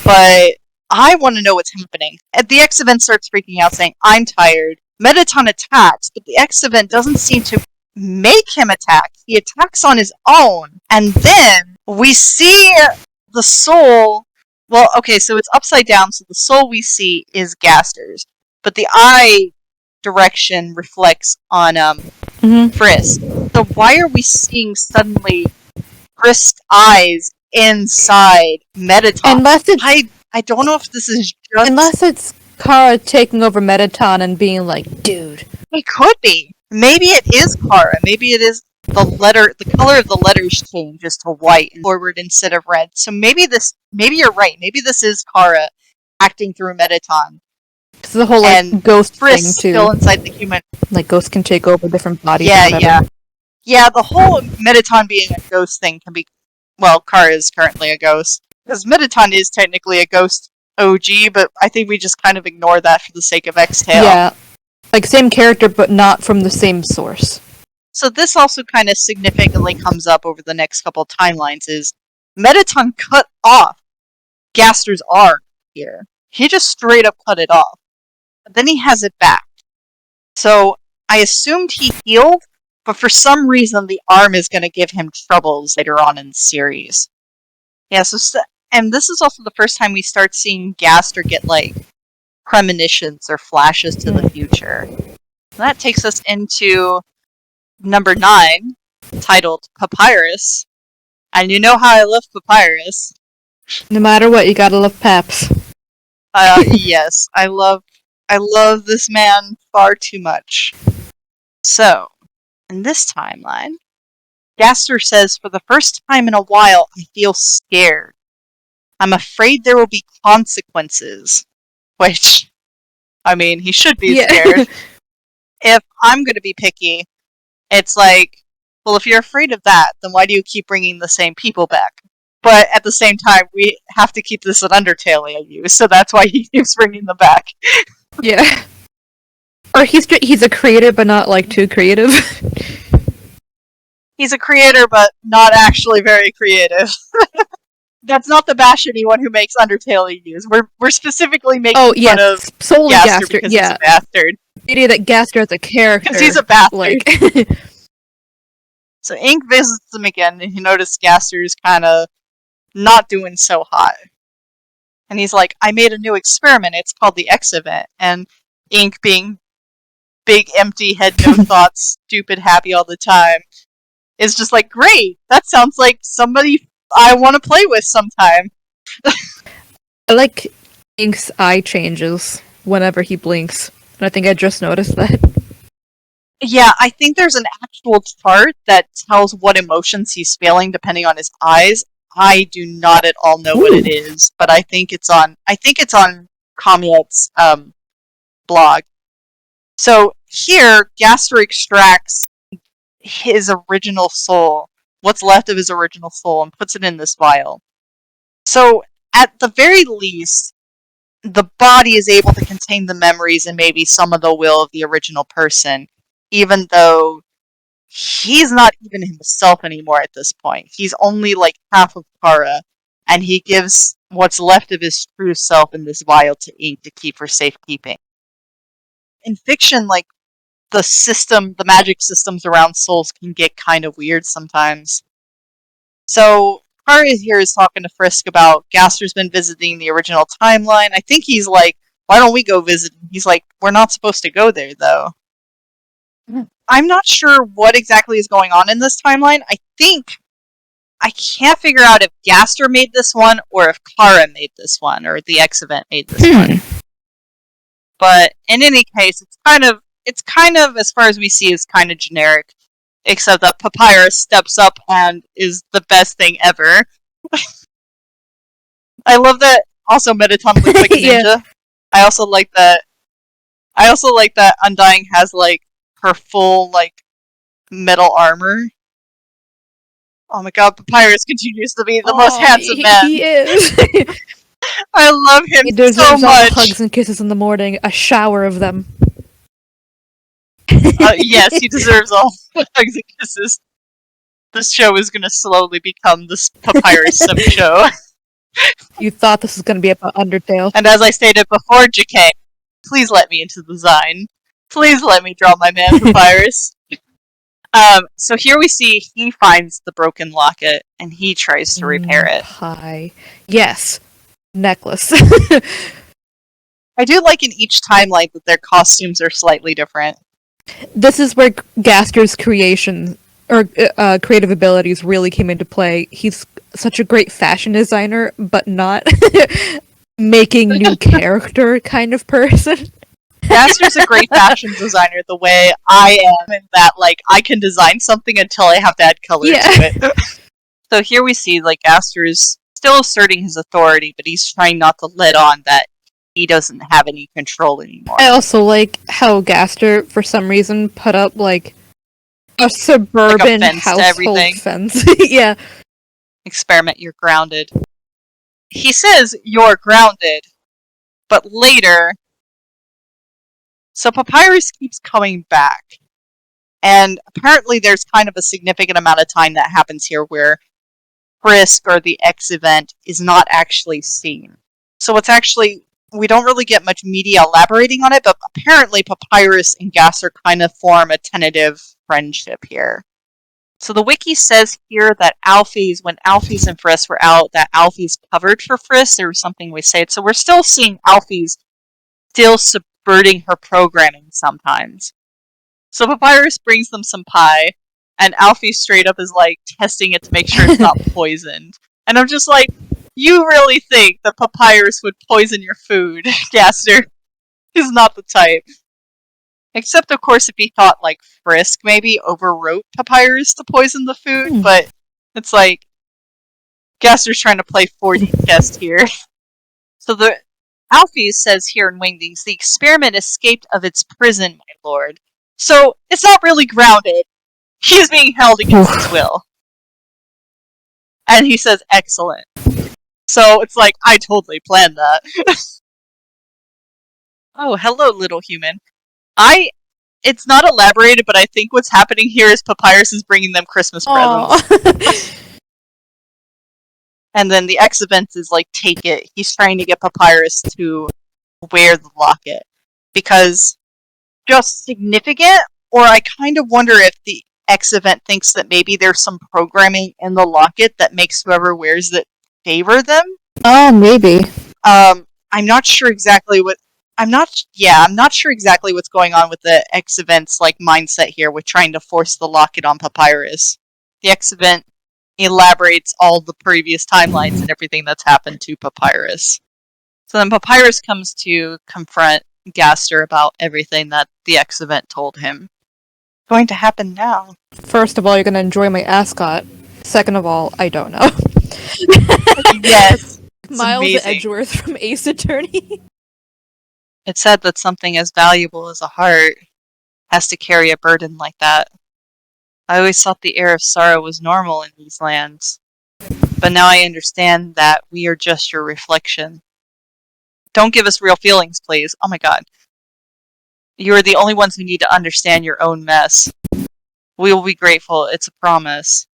but I want to know what's happening. At the X event starts freaking out, saying, I'm tired. Mettaton attacks, but the X event doesn't seem to make him attack. He attacks on his own. And then we see the soul, Well, okay, so it's upside down, so the soul we see is Gaster's, but the eye direction reflects on Frisk. So why are we seeing suddenly Frisk's eyes inside Metaton? Unless it's I don't know if this is just... Unless it's Kara taking over Metaton and being like, dude. It could be. Maybe it is Kara. Maybe it is the color of the letters changes to white and forward instead of red. So maybe you're right. Maybe this is Kara acting through Metaton. It's the whole ghost thing too. Still inside the human. Like ghosts can take over different bodies. Yeah. The whole Metaton being a ghost thing can be. Well, Kara is currently a ghost because Metaton is technically a ghost OG, but I think we just kind of ignore that for the sake of XTale. Yeah, like same character, but not from the same source. So this also kind of significantly comes up over the next couple timelines. Is Metaton cut off Gaster's arm here? He just straight up cut it off. But then he has it back. So I assumed he healed, but for some reason the arm is going to give him troubles later on in the series. Yeah, and this is also the first time we start seeing Gaster get, like, premonitions or flashes to the future. That takes us into number 9, titled Papyrus. And you know how I love Papyrus. No matter what, you gotta love Paps. Yes, I love this man far too much. So, in this timeline, Gaster says, for the first time in a while, I feel scared. I'm afraid there will be consequences. Which, I mean, he should be scared. If I'm going to be picky, it's like, well, if you're afraid of that, then why do you keep bringing the same people back? But at the same time, we have to keep this an Undertale AU, so that's why he keeps bringing them back. Yeah. Or he's a creator, but not, like, too creative. He's a creator, but not actually very creative. That's not the bash anyone who makes Undertale AUs. We're specifically making fun of solely Gaster because he's a bastard. The idea that Gaster as a character. Because he's a bastard. So Ink visits him again, and he noticed Gaster's kind of not doing so hot. And he's like, I made a new experiment. It's called the X event. And Ink, being big, empty head, no thoughts, stupid, happy all the time, is just like, great! That sounds like somebody I want to play with sometime. I like Ink's eye changes whenever he blinks. And I think I just noticed that. Yeah, I think there's an actual chart that tells what emotions he's feeling depending on his eyes. I do not at all know what it is, but I think it's on Kamiet's blog. So here, Gaster extracts his original soul, what's left of his original soul, and puts it in this vial. So, at the very least, the body is able to contain the memories and maybe some of the will of the original person, even though he's not even himself anymore at this point. He's only like half of Kara, and he gives what's left of his true self in this vial to Ink to keep for safekeeping. In fiction, like, the magic systems around souls can get kind of weird sometimes. So, Kara here is talking to Frisk about Gaster's been visiting the original timeline. I think he's like, why don't we go visit? He's like, we're not supposed to go there, though. I'm not sure what exactly is going on in this timeline. I can't figure out if Gaster made this one, or if Kara made this one, or the X event made this one. But in any case, it's kind of, as far as we see, is kind of generic. Except that Papyrus steps up and is the best thing ever. I love that. Also, Metaton looks like a ninja. Yeah. I also like that Undying has, like, her full, like, metal armor. Oh my god, Papyrus continues to be the most handsome man. He is. I love him he deserves so much. All the hugs and kisses in the morning, a shower of them. Yes, he deserves all the hugs and kisses. This show is going to slowly become this Papyrus sub-show. You thought this was going to be about Undertale. And as I stated before, Jakei, please let me into the design. Please let me draw my man Papyrus. So here we see he finds the broken locket, and he tries to repair it. Hi. Yes. necklace. I do like in each timeline that their costumes are slightly different. This is where Gaster's creation or creative abilities really came into play. He's such a great fashion designer, but not making new character kind of person. Gaster's a great fashion designer the way I am, in that, like, I can design something until I have to add color to it. So here we see, like, Gaster's still asserting his authority, but he's trying not to let on that he doesn't have any control anymore. I also like how Gaster, for some reason, put up, like, a suburban Like a fence to household everything. fence. Yeah. Experiment, you're grounded. He says you're grounded, but later... So Papyrus keeps coming back. And apparently there's kind of a significant amount of time that happens here where Frisk, or the X event, is not actually seen. So it's actually... We don't really get much media elaborating on it, but apparently Papyrus and Gaster kind of form a tentative friendship here. So the wiki says here that when Alphys and Frisk were out, that Alphys covered for Frisk. There was something we said. So we're still seeing Alphys still subverting her programming sometimes. So Papyrus brings them some pie, and Alphys straight up is like testing it to make sure it's not poisoned. And I'm just like, you really think that Papyrus would poison your food, Gaster? He's not the type. Except, of course, if he thought, like, Frisk maybe overwrote Papyrus to poison the food, but it's like, Gaster's trying to play 4D chess here. So the Alphys says here in Wingdings, the experiment escaped of its prison, my lord. So, it's not really grounded. He's being held against his will. And he says, excellent. So, it's like, I totally planned that. Oh, hello, little human. It's not elaborated, but I think what's happening here is Papyrus is bringing them Christmas presents. And then the X event is like, take it. He's trying to get Papyrus to wear the locket. Because just significant, or I kind of wonder if the X event thinks that maybe there's some programming in the locket that makes whoever wears it favor them. Oh, maybe. I'm not sure exactly what... I'm not sure exactly what's going on with the X event's like mindset here with trying to force the locket on Papyrus. The X event elaborates all the previous timelines and everything that's happened to Papyrus. So then Papyrus comes to confront Gaster about everything that the X event told him. What's going to happen now? First of all, you're gonna enjoy my ascot. Second of all, I don't know. Yes. Miles amazing. Edgeworth from Ace Attorney. It's said that something as valuable as a heart has to carry a burden like that. I always thought the air of sorrow was normal in these lands. But now I understand that we are just your reflection. Don't give us real feelings, please. Oh my god. You are the only ones who need to understand your own mess. We will be grateful, it's a promise.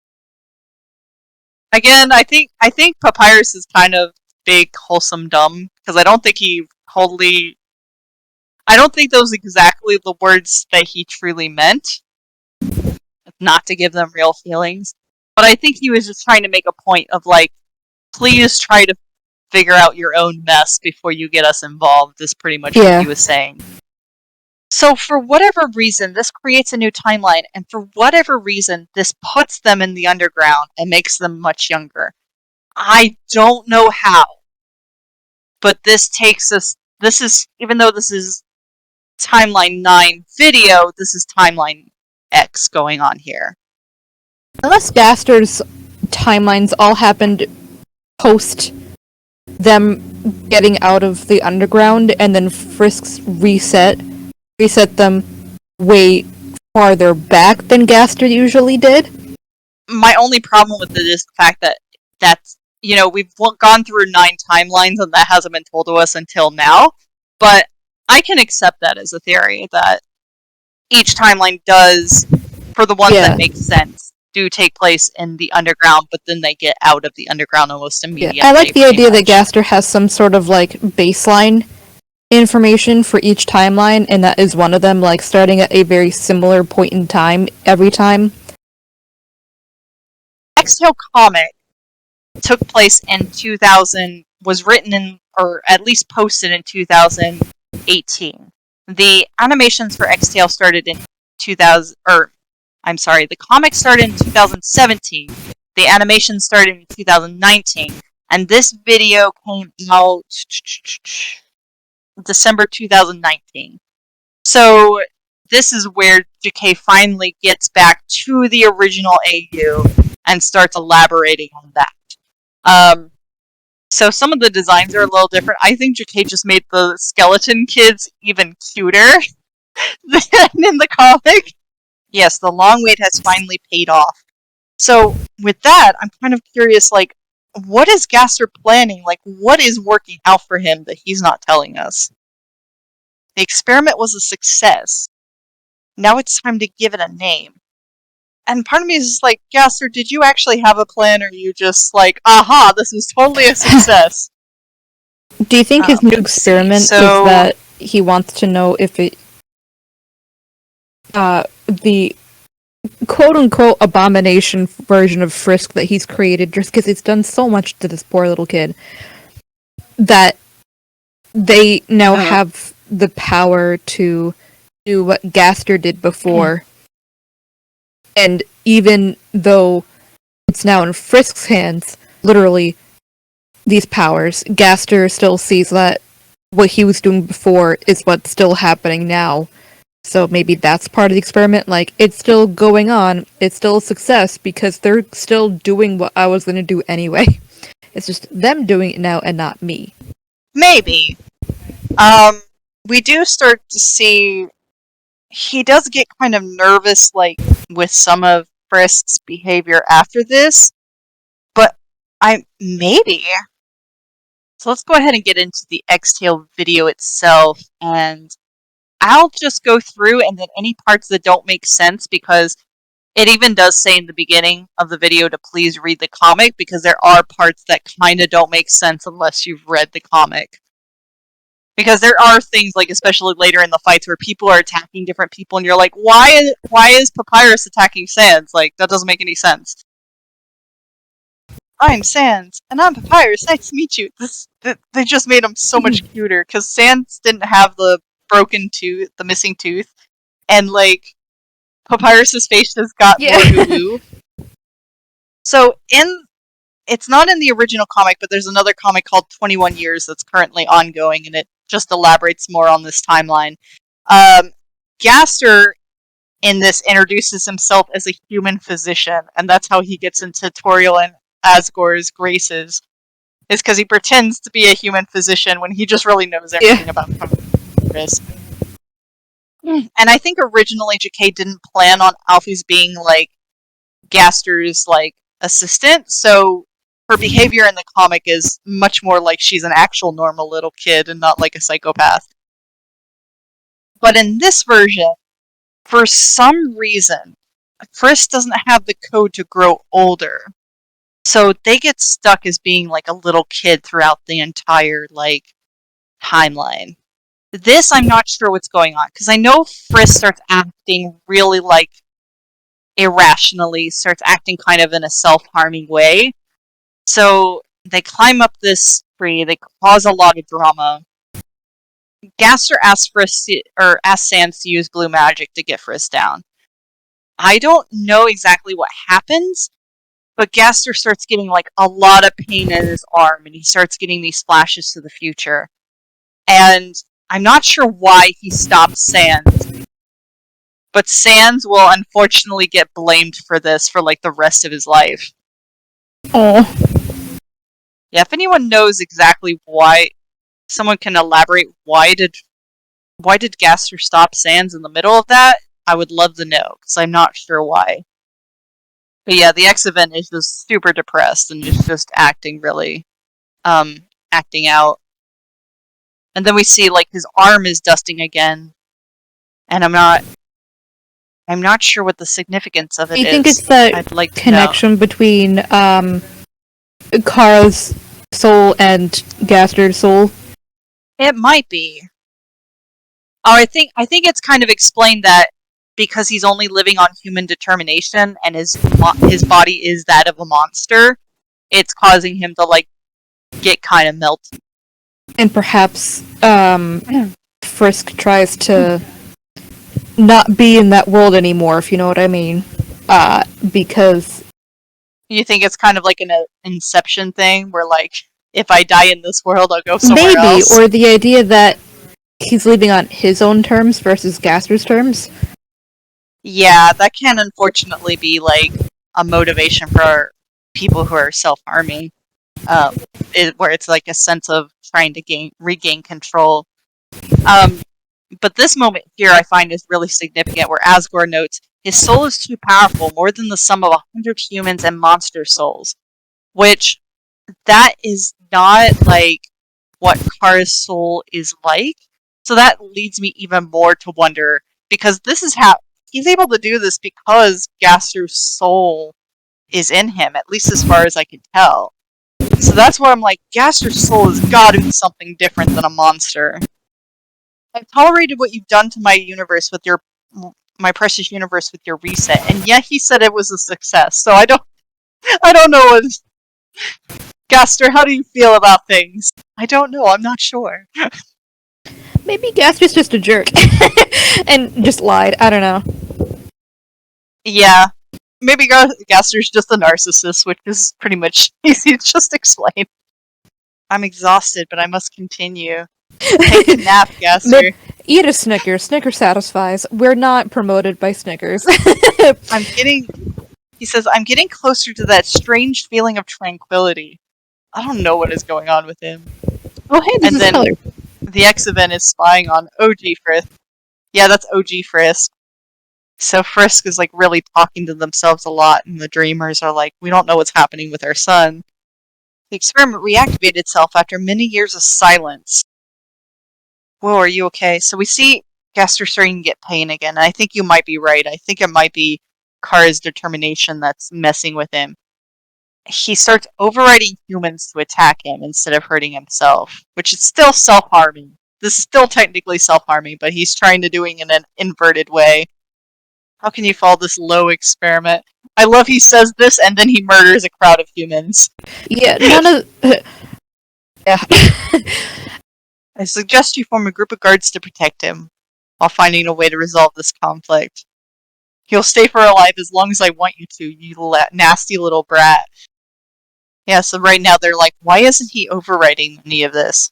Again, I think Papyrus is kind of big, wholesome dumb, because I don't think those are exactly the words that he truly meant. Not to give them real feelings. But I think he was just trying to make a point of, like, please try to figure out your own mess before you get us involved, is pretty much what he was saying. So for whatever reason, this creates a new timeline, and for whatever reason, this puts them in the underground and makes them much younger. I don't know how. But this takes us... even though this is Timeline 9 video, this is Timeline X going on here. Unless Gaster's timelines all happened post them getting out of the underground, and then Frisk's reset them way farther back than Gaster usually did. My only problem with it is the fact that we've gone through 9 timelines and that hasn't been told to us until now, but I can accept that as a theory, that each timeline does, for the ones that make sense, do take place in the underground, but then they get out of the underground almost immediately. I like the idea that Gaster has some sort of, like, baseline information for each timeline, and that is one of them, like, starting at a very similar point in time every time. XTale comic took place in 2000, was written in, or at least posted in 2018. The animations for XTale started in 2000, or I'm sorry, the comic started in 2017. The animation started in 2019, and this video came out December 2019. So this is where Jakei finally gets back to the original AU and starts elaborating on that. So some of the designs are a little different. I think Jakei just made the skeleton kids even cuter than in the comic. Yes, the long wait has finally paid off. So with that, I'm kind of curious, like, what is Gaster planning? Like, what is working out for him that he's not telling us? The experiment was a success. Now it's time to give it a name. And part of me is just like, Gaster, did you actually have a plan, or are you just like, aha, this is totally a success? Do you think his new experiment is that he wants to know if the quote-unquote abomination version of Frisk that he's created, just because it's done so much to this poor little kid, that they now have the power to do what Gaster did before, and even though it's now in Frisk's hands, literally, these powers, Gaster still sees that what he was doing before is what's still happening now. So maybe that's part of the experiment. Like, it's still going on. It's still a success because they're still doing what I was going to do anyway. It's just them doing it now and not me. Maybe. We do start to see he does get kind of nervous, like, with some of Frisk's behavior after this. But maybe. So let's go ahead and get into the XTale video itself, and I'll just go through, and then any parts that don't make sense, because it even does say in the beginning of the video to please read the comic, because there are parts that kind of don't make sense unless you've read the comic. Because there are things, like, especially later in the fights, where people are attacking different people, and you're like, why is Papyrus attacking Sans? Like, that doesn't make any sense. I'm Sans, and I'm Papyrus, nice to meet you. They just made him so much cuter, because Sans didn't have the broken tooth, the missing tooth, and, like, Papyrus's face just got more goo. So, it's not in the original comic, but there's another comic called 21 Years that's currently ongoing, and it just elaborates more on this timeline. Gaster in this introduces himself as a human physician, and that's how he gets into Toriel and Asgore's graces, is because he pretends to be a human physician when he just really knows everything about Papyrus. And I think originally Jakei didn't plan on Alphys being, like, Gaster's, like, assistant, so her behavior in the comic is much more like she's an actual normal little kid and not like a psychopath. But in this version, for some reason, Frisk doesn't have the code to grow older. So they get stuck as being like a little kid throughout the entire, like, timeline. This, I'm not sure what's going on, because I know Frisk starts acting really, like, irrationally, starts acting kind of in a self-harming way. So they climb up this tree, they cause a lot of drama. Gaster asks Sans to use blue magic to get Frisk down. I don't know exactly what happens, but Gaster starts getting, like, a lot of pain in his arm, and he starts getting these flashes to the future. And I'm not sure why he stopped Sans, but Sans will unfortunately get blamed for this for, like, the rest of his life. Oh. Yeah, if anyone knows exactly why, someone can elaborate why did Gaster stop Sans in the middle of that, I would love to know, because I'm not sure why. But yeah, the X-Event is just super depressed and is just acting really, acting out. And then we see, like, his arm is dusting again, and I'm not sure what the significance of it is. Do you think it's that connection between Kara's soul and Gaster's soul? It might be. Oh, I think it's kind of explained that because he's only living on human determination and his body is that of a monster, it's causing him to, like, get kind of melty. And perhaps Frisk tries to not be in that world anymore, if you know what I mean. Because You think it's kind of like an Inception thing, where like, if I die in this world, I'll go somewhere maybe, else? or the idea that he's leaving on his own terms versus Gaster's terms. Yeah, that can unfortunately be like a motivation for people who are self-harming, where it's like a sense of trying to regain control. But this moment here I find is really significant, where Asgore notes, his soul is too powerful, more than the sum of 100 humans and monster souls. Which, that is not like what Kara's soul is like. So that leads me even more to wonder, because this is how he's able to do this, because Gaster's soul is in him, at least as far as I can tell. So that's where I'm like, Gaster's soul has got to be something different than a monster. I've tolerated what you've done to my universe with my precious universe with your reset, and yet he said it was a success. So I don't know what. Gaster, how do you feel about things? I don't know. I'm not sure. Maybe Gaster's just a jerk and just lied. I don't know. Yeah, maybe Gaster's just a narcissist, which is pretty much easy to just explain. I'm exhausted, but I must continue. Take a nap, Gaster. Eat a Snickers. Snickers satisfies. We're not promoted by Snickers. He says, I'm getting closer to that strange feeling of tranquility. I don't know what is going on with him. Oh, hey, this And is then color. the X-Event is spying on OG Frisk. Yeah, that's OG Frisk. So Frisk is like really talking to themselves a lot, and the Dreamers are like, we don't know what's happening with our son. The experiment reactivated itself after many years of silence. Whoa, are you okay? So we see Gaster starting to get pain again, and I think you might be right. I think it might be Kara's determination that's messing with him. He starts overriding humans to attack him instead of hurting himself, which is still self-harming. This is still technically self-harming, but he's trying to do it in an inverted way. How can you follow this low experiment? I love he says this and then he murders a crowd of humans. Yeah, none of. Yeah. I suggest you form a group of guards to protect him, while finding a way to resolve this conflict. He'll stay for alive as long as I want you to, you nasty little brat. Yeah, so right now they're like, why isn't he overriding any of this?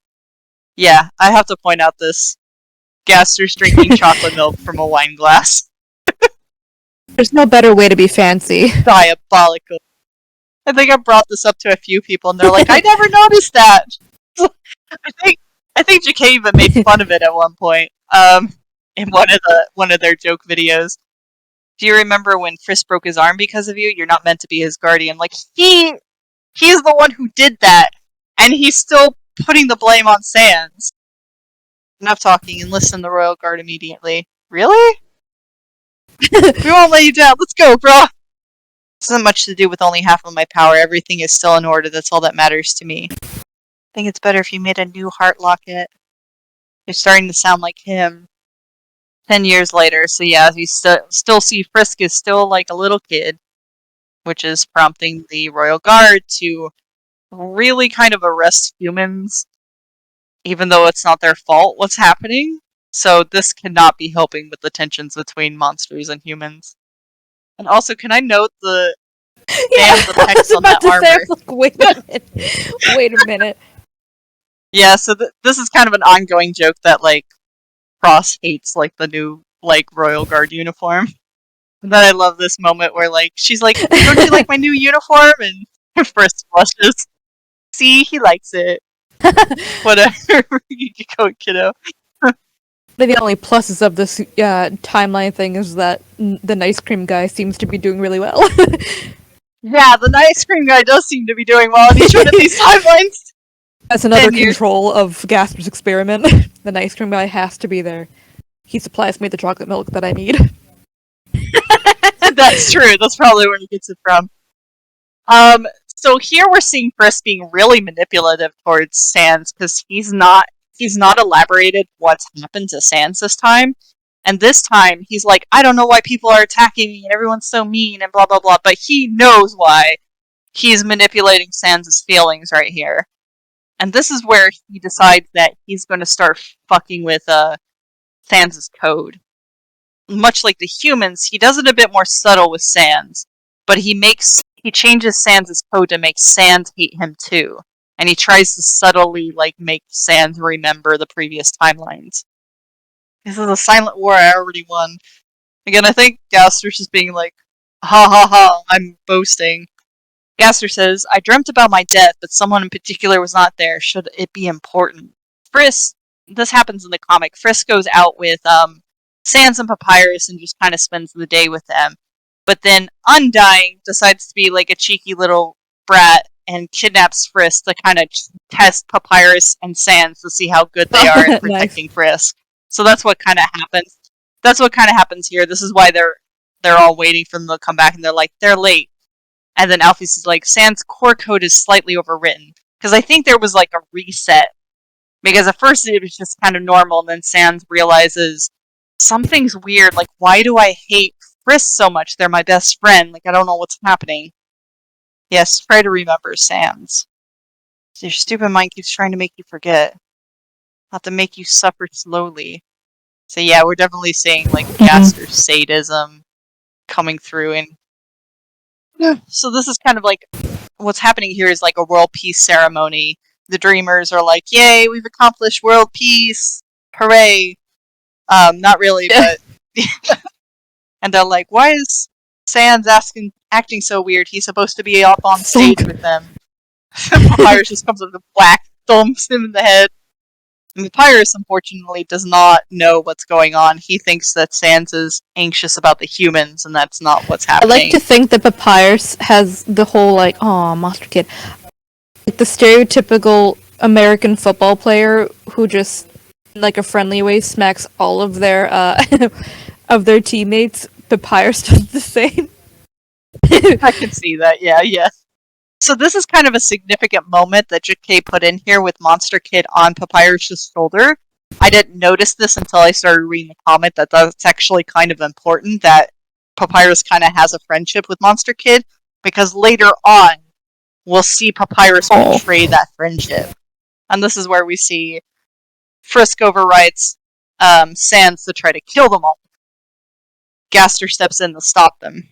Yeah, I have to point out this. Gaster's drinking chocolate milk from a wine glass. There's no better way to be fancy. Diabolical. I think I brought this up to a few people, and they're like, I never noticed that! I think Jakei even made fun of it at one point, in one of their joke videos. Do you remember when Frisk broke his arm because of you? You're not meant to be his guardian. Like, he's the one who did that, and he's still putting the blame on Sans. Enough talking, enlist in the Royal Guard immediately. Really? We won't let you down. Let's go, bro. This isn't much to do with only half of my power. Everything is still in order. That's all that matters to me. I think it's better if you made a new heart locket. You're starting to sound like him. 10 years later, so yeah, you still see Frisk is still like a little kid, which is prompting the Royal Guard to really kind of arrest humans, even though it's not their fault what's happening. So this cannot be helping with the tensions between monsters and humans. And also, can I note the text on that armor? Wait a minute. Wait a minute. Yeah, so this is kind of an ongoing joke that like Cross hates like the new like Royal Guard uniform. And then I love this moment where like she's like, "Don't you like my new uniform?" And Frisk blushes. See, he likes it. Whatever, you go, kiddo. The only pluses of this timeline thing is that the ice cream guy seems to be doing really well. Yeah, the ice cream guy does seem to be doing well in each one of these timelines. That's another control of Gasper's experiment. The ice cream guy has to be there. He supplies me the chocolate milk that I need. That's true. That's probably where he gets it from. So here we're seeing Frisk being really manipulative towards Sans, because he's not elaborated what's happened to Sans this time. And this time he's like, I don't know why people are attacking me and everyone's so mean and blah blah blah, but he knows why. He's manipulating Sans' feelings right here. And this is where he decides that he's going to start fucking with Sans' code. Much like the humans, he does it a bit more subtle with Sans, but he changes Sans' code to make Sans hate him too. And he tries to subtly make Sans remember the previous timelines. This is a silent war I already won. Again, I think Gaster's just being like, ha ha ha, I'm boasting. Gaster says, I dreamt about my death, but someone in particular was not there. Should it be important? This happens in the comic. Frisk goes out with Sans and Papyrus and just kind of spends the day with them. But then Undying decides to be like a cheeky little brat and kidnaps Frisk to kind of test Papyrus and Sans to see how good they are at protecting Frisk. So that's what kind of happens. That's what kind of happens here. This is why they're all waiting for them to come back, and they're like, they're late. And then Alphys is like, Sans' core code is slightly overwritten. Because I think there was like a reset. Because at first it was just kind of normal, and then Sans realizes something's weird. Like, why do I hate Frisk so much? They're my best friend. Like, I don't know what's happening. Yes, try to remember, Sans. Your stupid mind keeps trying to make you forget. I'll have to make you suffer slowly. So yeah, we're definitely seeing like Gaster's sadism coming through, and so this is kind of like what's happening here is like a world peace ceremony. The Dreamers are like, "Yay, we've accomplished world peace! Hooray!" Not really, but and they're like, "Why is Sans acting so weird? He's supposed to be up on stage with them." Papyrus just comes up with a whack, thumps him in the head. And Papyrus, unfortunately, does not know what's going on. He thinks that Sans is anxious about the humans, and that's not what's happening. I like to think that Papyrus has the whole, like, aw, monster kid. Like the stereotypical American football player who just, in like a friendly way, smacks all of their, of their teammates. Papyrus does the same. I can see that, yeah. So this is kind of a significant moment that Jakei put in here with Monster Kid on Papyrus' shoulder. I didn't notice this until I started reading the comic that that's actually kind of important, that Papyrus kind of has a friendship with Monster Kid, because later on, we'll see Papyrus betray that friendship. And this is where we see Frisk overrides Sans to try to kill them all. Gaster steps in to stop them.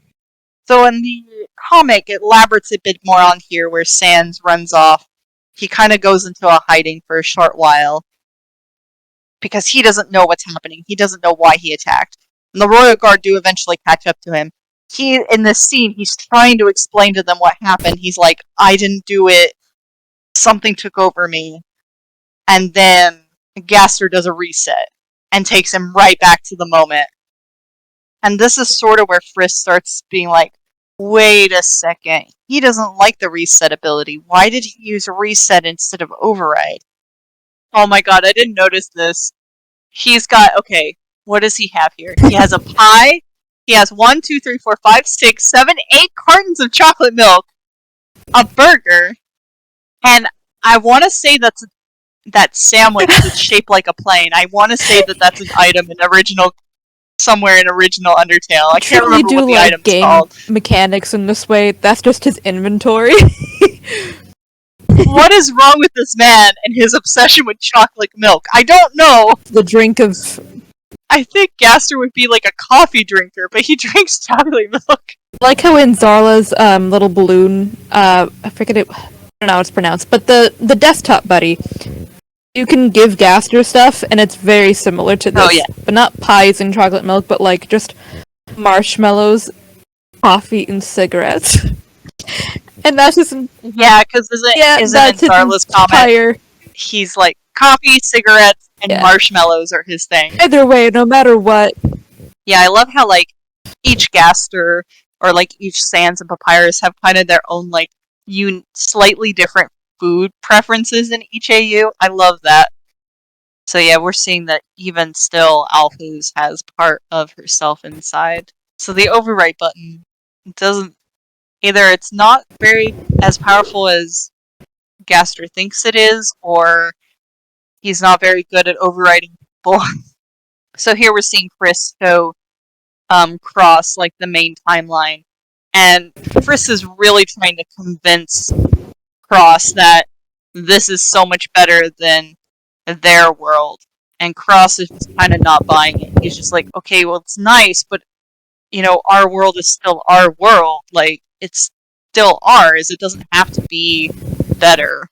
So in the comic, it elaborates a bit more on here, where Sans runs off. He kind of goes into a hiding for a short while, because he doesn't know what's happening. He doesn't know why he attacked. And the Royal Guard do eventually catch up to him. In this scene, he's trying to explain to them what happened. He's like, I didn't do it. Something took over me. And then Gaster does a reset and takes him right back to the moment. And this is sort of where Frisk starts being like, wait a second, he doesn't like the reset ability. Why did he use reset instead of override? Oh my god, I didn't notice this. He's got, okay, what does he have here? He has a pie. He has 1, 2, 3, 4, 5, 6, 7, 8 cartons of chocolate milk, a burger, and I want to say that sandwich that's shaped like a plane. I want to say that that's an item in somewhere in original Undertale. I can't remember what the item's called. Mechanics in this way. That's just his inventory. What is wrong with this man and his obsession with chocolate milk? I don't know. The drink of... I think Gaster would be like a coffee drinker, but he drinks chocolate milk. I like how in Zarla's little balloon, I forget it, I don't know how it's pronounced, but the desktop buddy, you can give Gaster stuff, and it's very similar to this. Oh, yeah. But not pies and chocolate milk, but like just marshmallows, coffee, and cigarettes. And that's just... Yeah, because isn't in Zarla's comment, he's like, coffee, cigarettes, and marshmallows are his thing. Either way, no matter what. Yeah, I love how, like, each Gaster, or, like, each Sans and Papyrus have kind of their own, like, slightly different food preferences in each AU. I love that. So yeah, we're seeing that even still, Alphys has part of herself inside. So the overwrite button doesn't... Either it's not very as powerful as Gaster thinks it is, or he's not very good at overriding people. So here we're seeing Frisk go cross like the main timeline, and Frisk is really trying to convince Cross that this is so much better than their world. And Cross is just kind of not buying it. He's just like, okay, well, it's nice, but, our world is still our world. Like, it's still ours. It doesn't have to be better.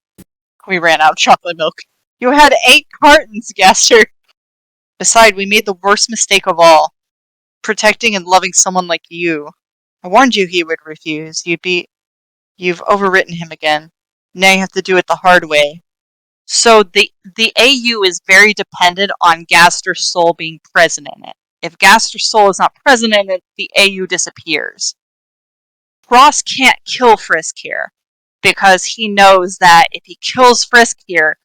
We ran out of chocolate milk. You had 8 cartons, Gaster. Besides, we made the worst mistake of all. Protecting and loving someone like you. I warned you he would refuse. You've overwritten him again. Now you have to do it the hard way. So the AU is very dependent on Gaster's soul being present in it. If Gaster's soul is not present in it, the AU disappears. Ross can't kill Frisk here, because he knows that if he kills Frisk here,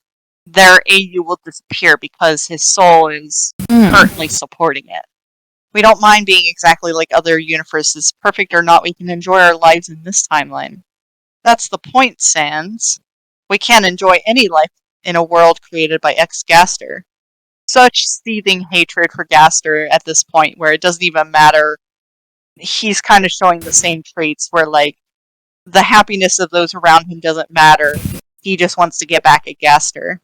their AU will disappear because his soul is currently supporting it. We don't mind being exactly like other universes. Perfect or not, we can enjoy our lives in this timeline. That's the point, Sans. We can't enjoy any life in a world created by ex-Gaster. Such seething hatred for Gaster at this point where it doesn't even matter. He's kind of showing the same traits where, like, the happiness of those around him doesn't matter. He just wants to get back at Gaster.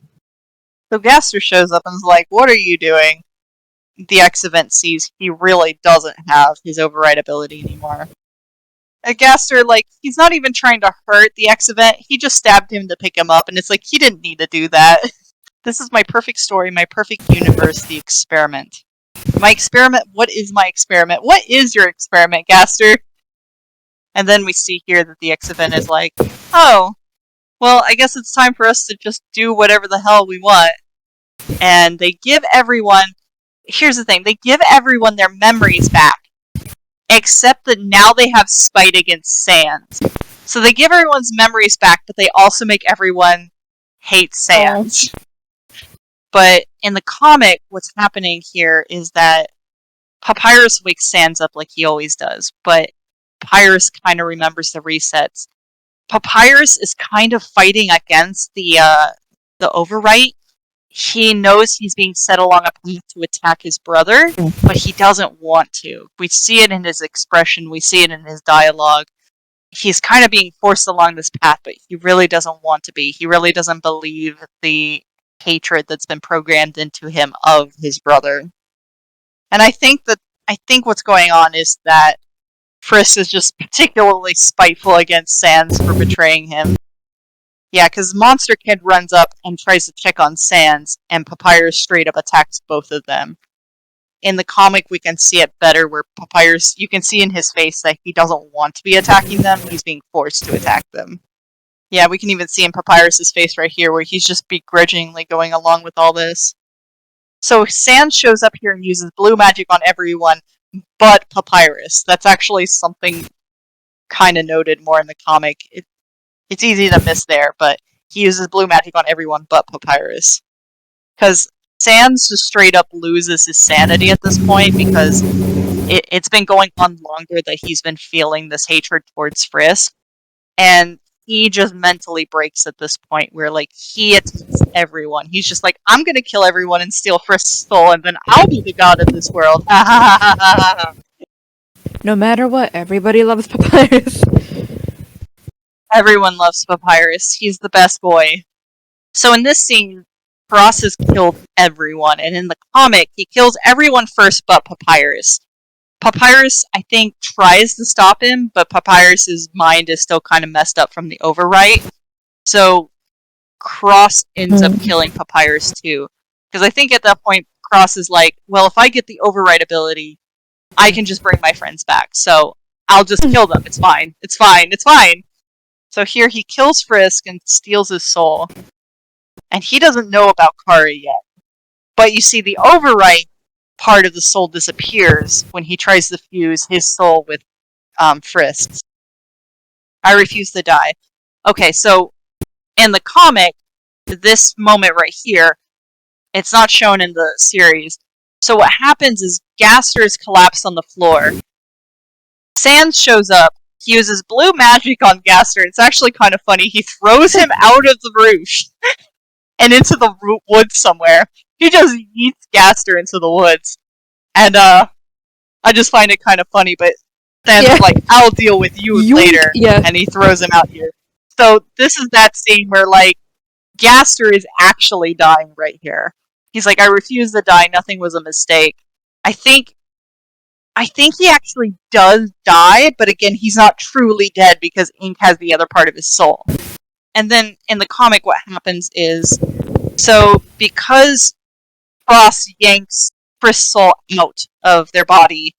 So Gaster shows up and is like, what are you doing? The X-Event sees he really doesn't have his override ability anymore. Gaster, like, he's not even trying to hurt the X-Event, he just stabbed him to pick him up, and it's like, he didn't need to do that. This is my perfect story, my perfect universe, the experiment. My experiment? What is my experiment? What is your experiment, Gaster? And then we see here that the X-Event is like, oh, well, I guess it's time for us to just do whatever the hell we want. And they give everyone... Here's the thing, they give everyone their memories back. Except that now they have spite against Sans. So they give everyone's memories back, but they also make everyone hate Sans. But in the comic, what's happening here is that Papyrus wakes Sans up like he always does, but Papyrus kind of remembers the resets. Papyrus is kind of fighting against the overwrite. He knows he's being set along a path to attack his brother, but he doesn't want to. We see it in his expression, we see it in his dialogue. He's kind of being forced along this path, but he really doesn't want to be. He really doesn't believe the hatred that's been programmed into him of his brother. And I think what's going on is that Frisk is just particularly spiteful against Sans for betraying him. Yeah, because Monster Kid runs up and tries to check on Sans, and Papyrus straight up attacks both of them. In the comic, we can see it better, where Papyrus, you can see in his face that he doesn't want to be attacking them, he's being forced to attack them. Yeah, we can even see in Papyrus's face right here, where he's just begrudgingly going along with all this. So Sans shows up here and uses blue magic on everyone, but Papyrus. That's actually something kind of noted more in the comic. It's easy to miss there, but he uses blue magic on everyone but Papyrus. Because Sans just straight up loses his sanity at this point, because it's been going on longer that he's been feeling this hatred towards Frisk. And he just mentally breaks at this point where, like, he attacks everyone. He's just like, I'm gonna kill everyone and steal Frisk's soul, and then I'll be the god of this world. No matter what, everybody loves Papyrus. Everyone loves Papyrus. He's the best boy. So in this scene, Cross has killed everyone, and in the comic, he kills everyone first but Papyrus. Papyrus, I think, tries to stop him, but Papyrus's mind is still kind of messed up from the overwrite. So Cross ends up killing Papyrus too. Because I think at that point, Cross is like, well, if I get the overwrite ability, I can just bring my friends back. So I'll just kill them. It's fine. It's fine. It's fine. So here he kills Frisk and steals his soul. And he doesn't know about Kari yet. But you see, the overwrite part of the soul disappears when he tries to fuse his soul with Frisk's. I refuse to die. Okay, so in the comic, this moment right here, it's not shown in the series. So what happens is Gaster is collapsed on the floor. Sans shows up. He uses blue magic on Gaster. It's actually kind of funny. He throws him out of the roof and into the woods somewhere. He just yeets Gaster into the woods. And I just find it kind of funny, but Sans is like, I'll deal with you later. Yeah. And he throws him out here. So this is that scene where, like, Gaster is actually dying right here. He's like, I refuse to die, nothing was a mistake. I think he actually does die, but again, he's not truly dead because Ink has the other part of his soul. And then in the comic, what happens is, so because Cross yanks Frisk's soul out of their body,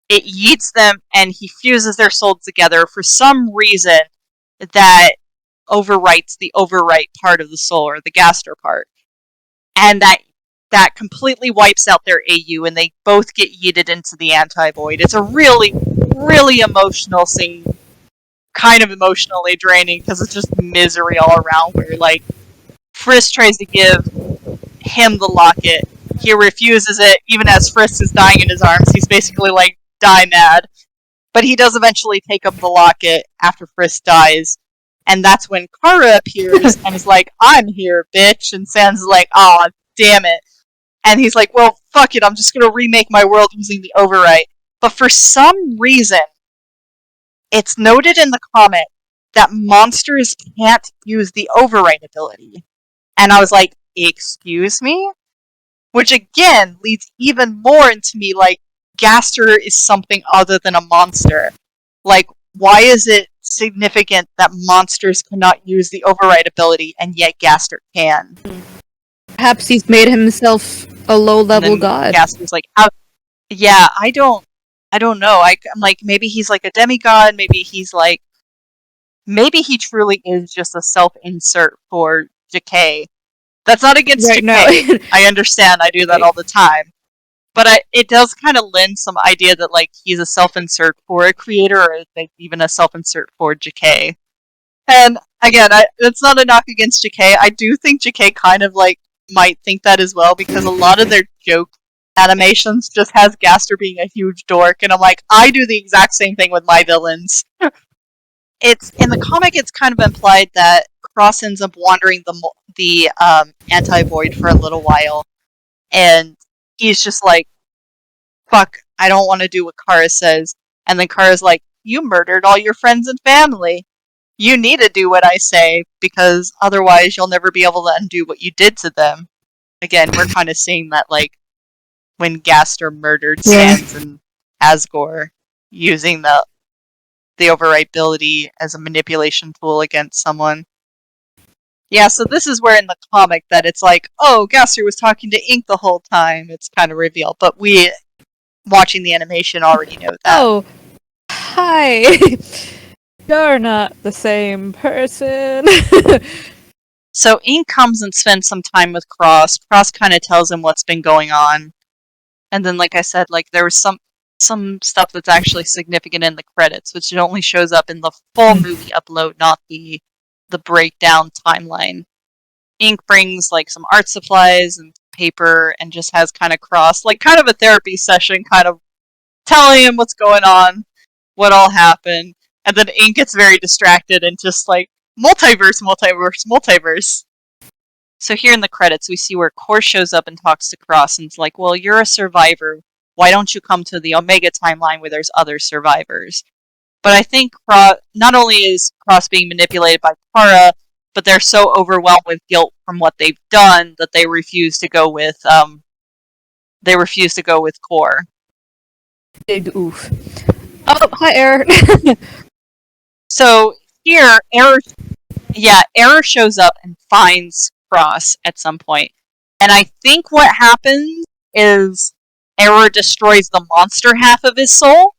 it yeets them and he fuses their souls together for some reason that overwrites the overwrite part of the soul, or the Gaster part. And that completely wipes out their AU, and they both get yeeted into the anti-void. It's a really, really emotional scene. Kind of emotionally draining, because it's just misery all around, where, like, Frisk tries to give him the locket. He refuses it, even as Frisk is dying in his arms. He's basically like, die mad. But he does eventually take up the locket after Frisk dies. And that's when Kara appears and is like, I'm here, bitch. And Sans like, aw, damn it. And he's like, well, fuck it, I'm just gonna remake my world using the overwrite. But for some reason, it's noted in the comic that monsters can't use the overwrite ability. And I was like, excuse me? Which again leads even more into me like, Gaster is something other than a monster. Like, why is it significant that monsters cannot use the override ability and yet Gaster can? Perhaps he's made himself a low-level god. Gaster's like, how? Yeah, I don't know. I'm like, maybe he's like a demigod. Maybe he's like, maybe he truly is just a self-insert for Jakei. That's not against Right, Jakei. no. I understand. I do that all the time. But it does kind of lend some idea that, like, he's a self-insert for a creator, or like, even a self-insert for Jakei. And again, it's not a knock against Jakei. I do think Jakei kind of, like, might think that as well, because a lot of their joke animations just has Gaster being a huge dork, and I'm like, I do the exact same thing with my villains. It's in the comic, it's kind of implied that Cross ends up wandering the anti-void for a little while, and he's just like, fuck, I don't want to do what Kara says. And then Kara's like, you murdered all your friends and family. You need to do what I say, because otherwise you'll never be able to undo what you did to them. Again, we're kind of seeing that, like, when Gaster murdered Sans and Asgore, using the overwrite ability as a manipulation tool against someone. Yeah, so this is where in the comic that it's like, oh, Gaster was talking to Ink the whole time. It's kind of revealed, but we, watching the animation, already know that. Oh, hi. You're not the same person. So Ink comes and spends some time with Cross. Cross kind of tells him what's been going on. And then, like I said, like, there was some stuff that's actually significant in the credits, which only shows up in the full movie upload, not the breakdown timeline. Ink brings, like, some art supplies and paper and just has kind of Cross, like, kind of a therapy session, kind of telling him what's going on, what all happened. And then Ink gets very distracted and just like, multiverse. So here in the credits, we see where Core shows up and talks to Cross, and it's like, well, you're a survivor. Why don't you come to the Omega timeline where there's other survivors? But I think not only is Cross being manipulated by Kara, but they're so overwhelmed with guilt from what they've done that they refuse to go with Core. Big oof. Oh, hi, Air. So here, Error shows up and finds Cross at some point. And I think what happens is Error destroys the monster half of his soul.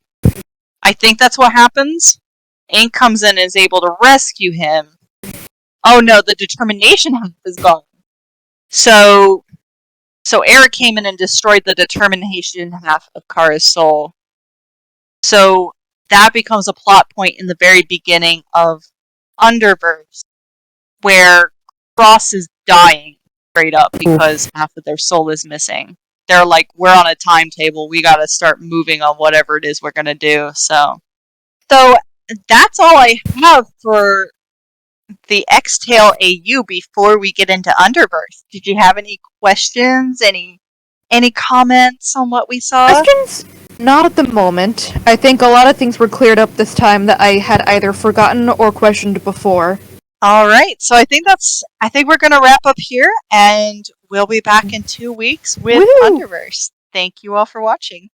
I think that's what happens. Ink comes in and is able to rescue him. Oh no, the determination half is gone. So Error came in and destroyed the determination half of Kara's soul. So that becomes a plot point in the very beginning of Underverse, where Cross is dying straight up because half of their soul is missing. They're like, we're on a timetable, we gotta start moving on whatever it is we're gonna do. So that's all I have for the XTale AU before we get into Underverse. Did you have any questions? Any comments on what we saw? Questions? Not at the moment. I think a lot of things were cleared up this time that I had either forgotten or questioned before. All right, so I think we're going to wrap up here, and we'll be back in 2 weeks with Woo! Underverse. Thank you all for watching.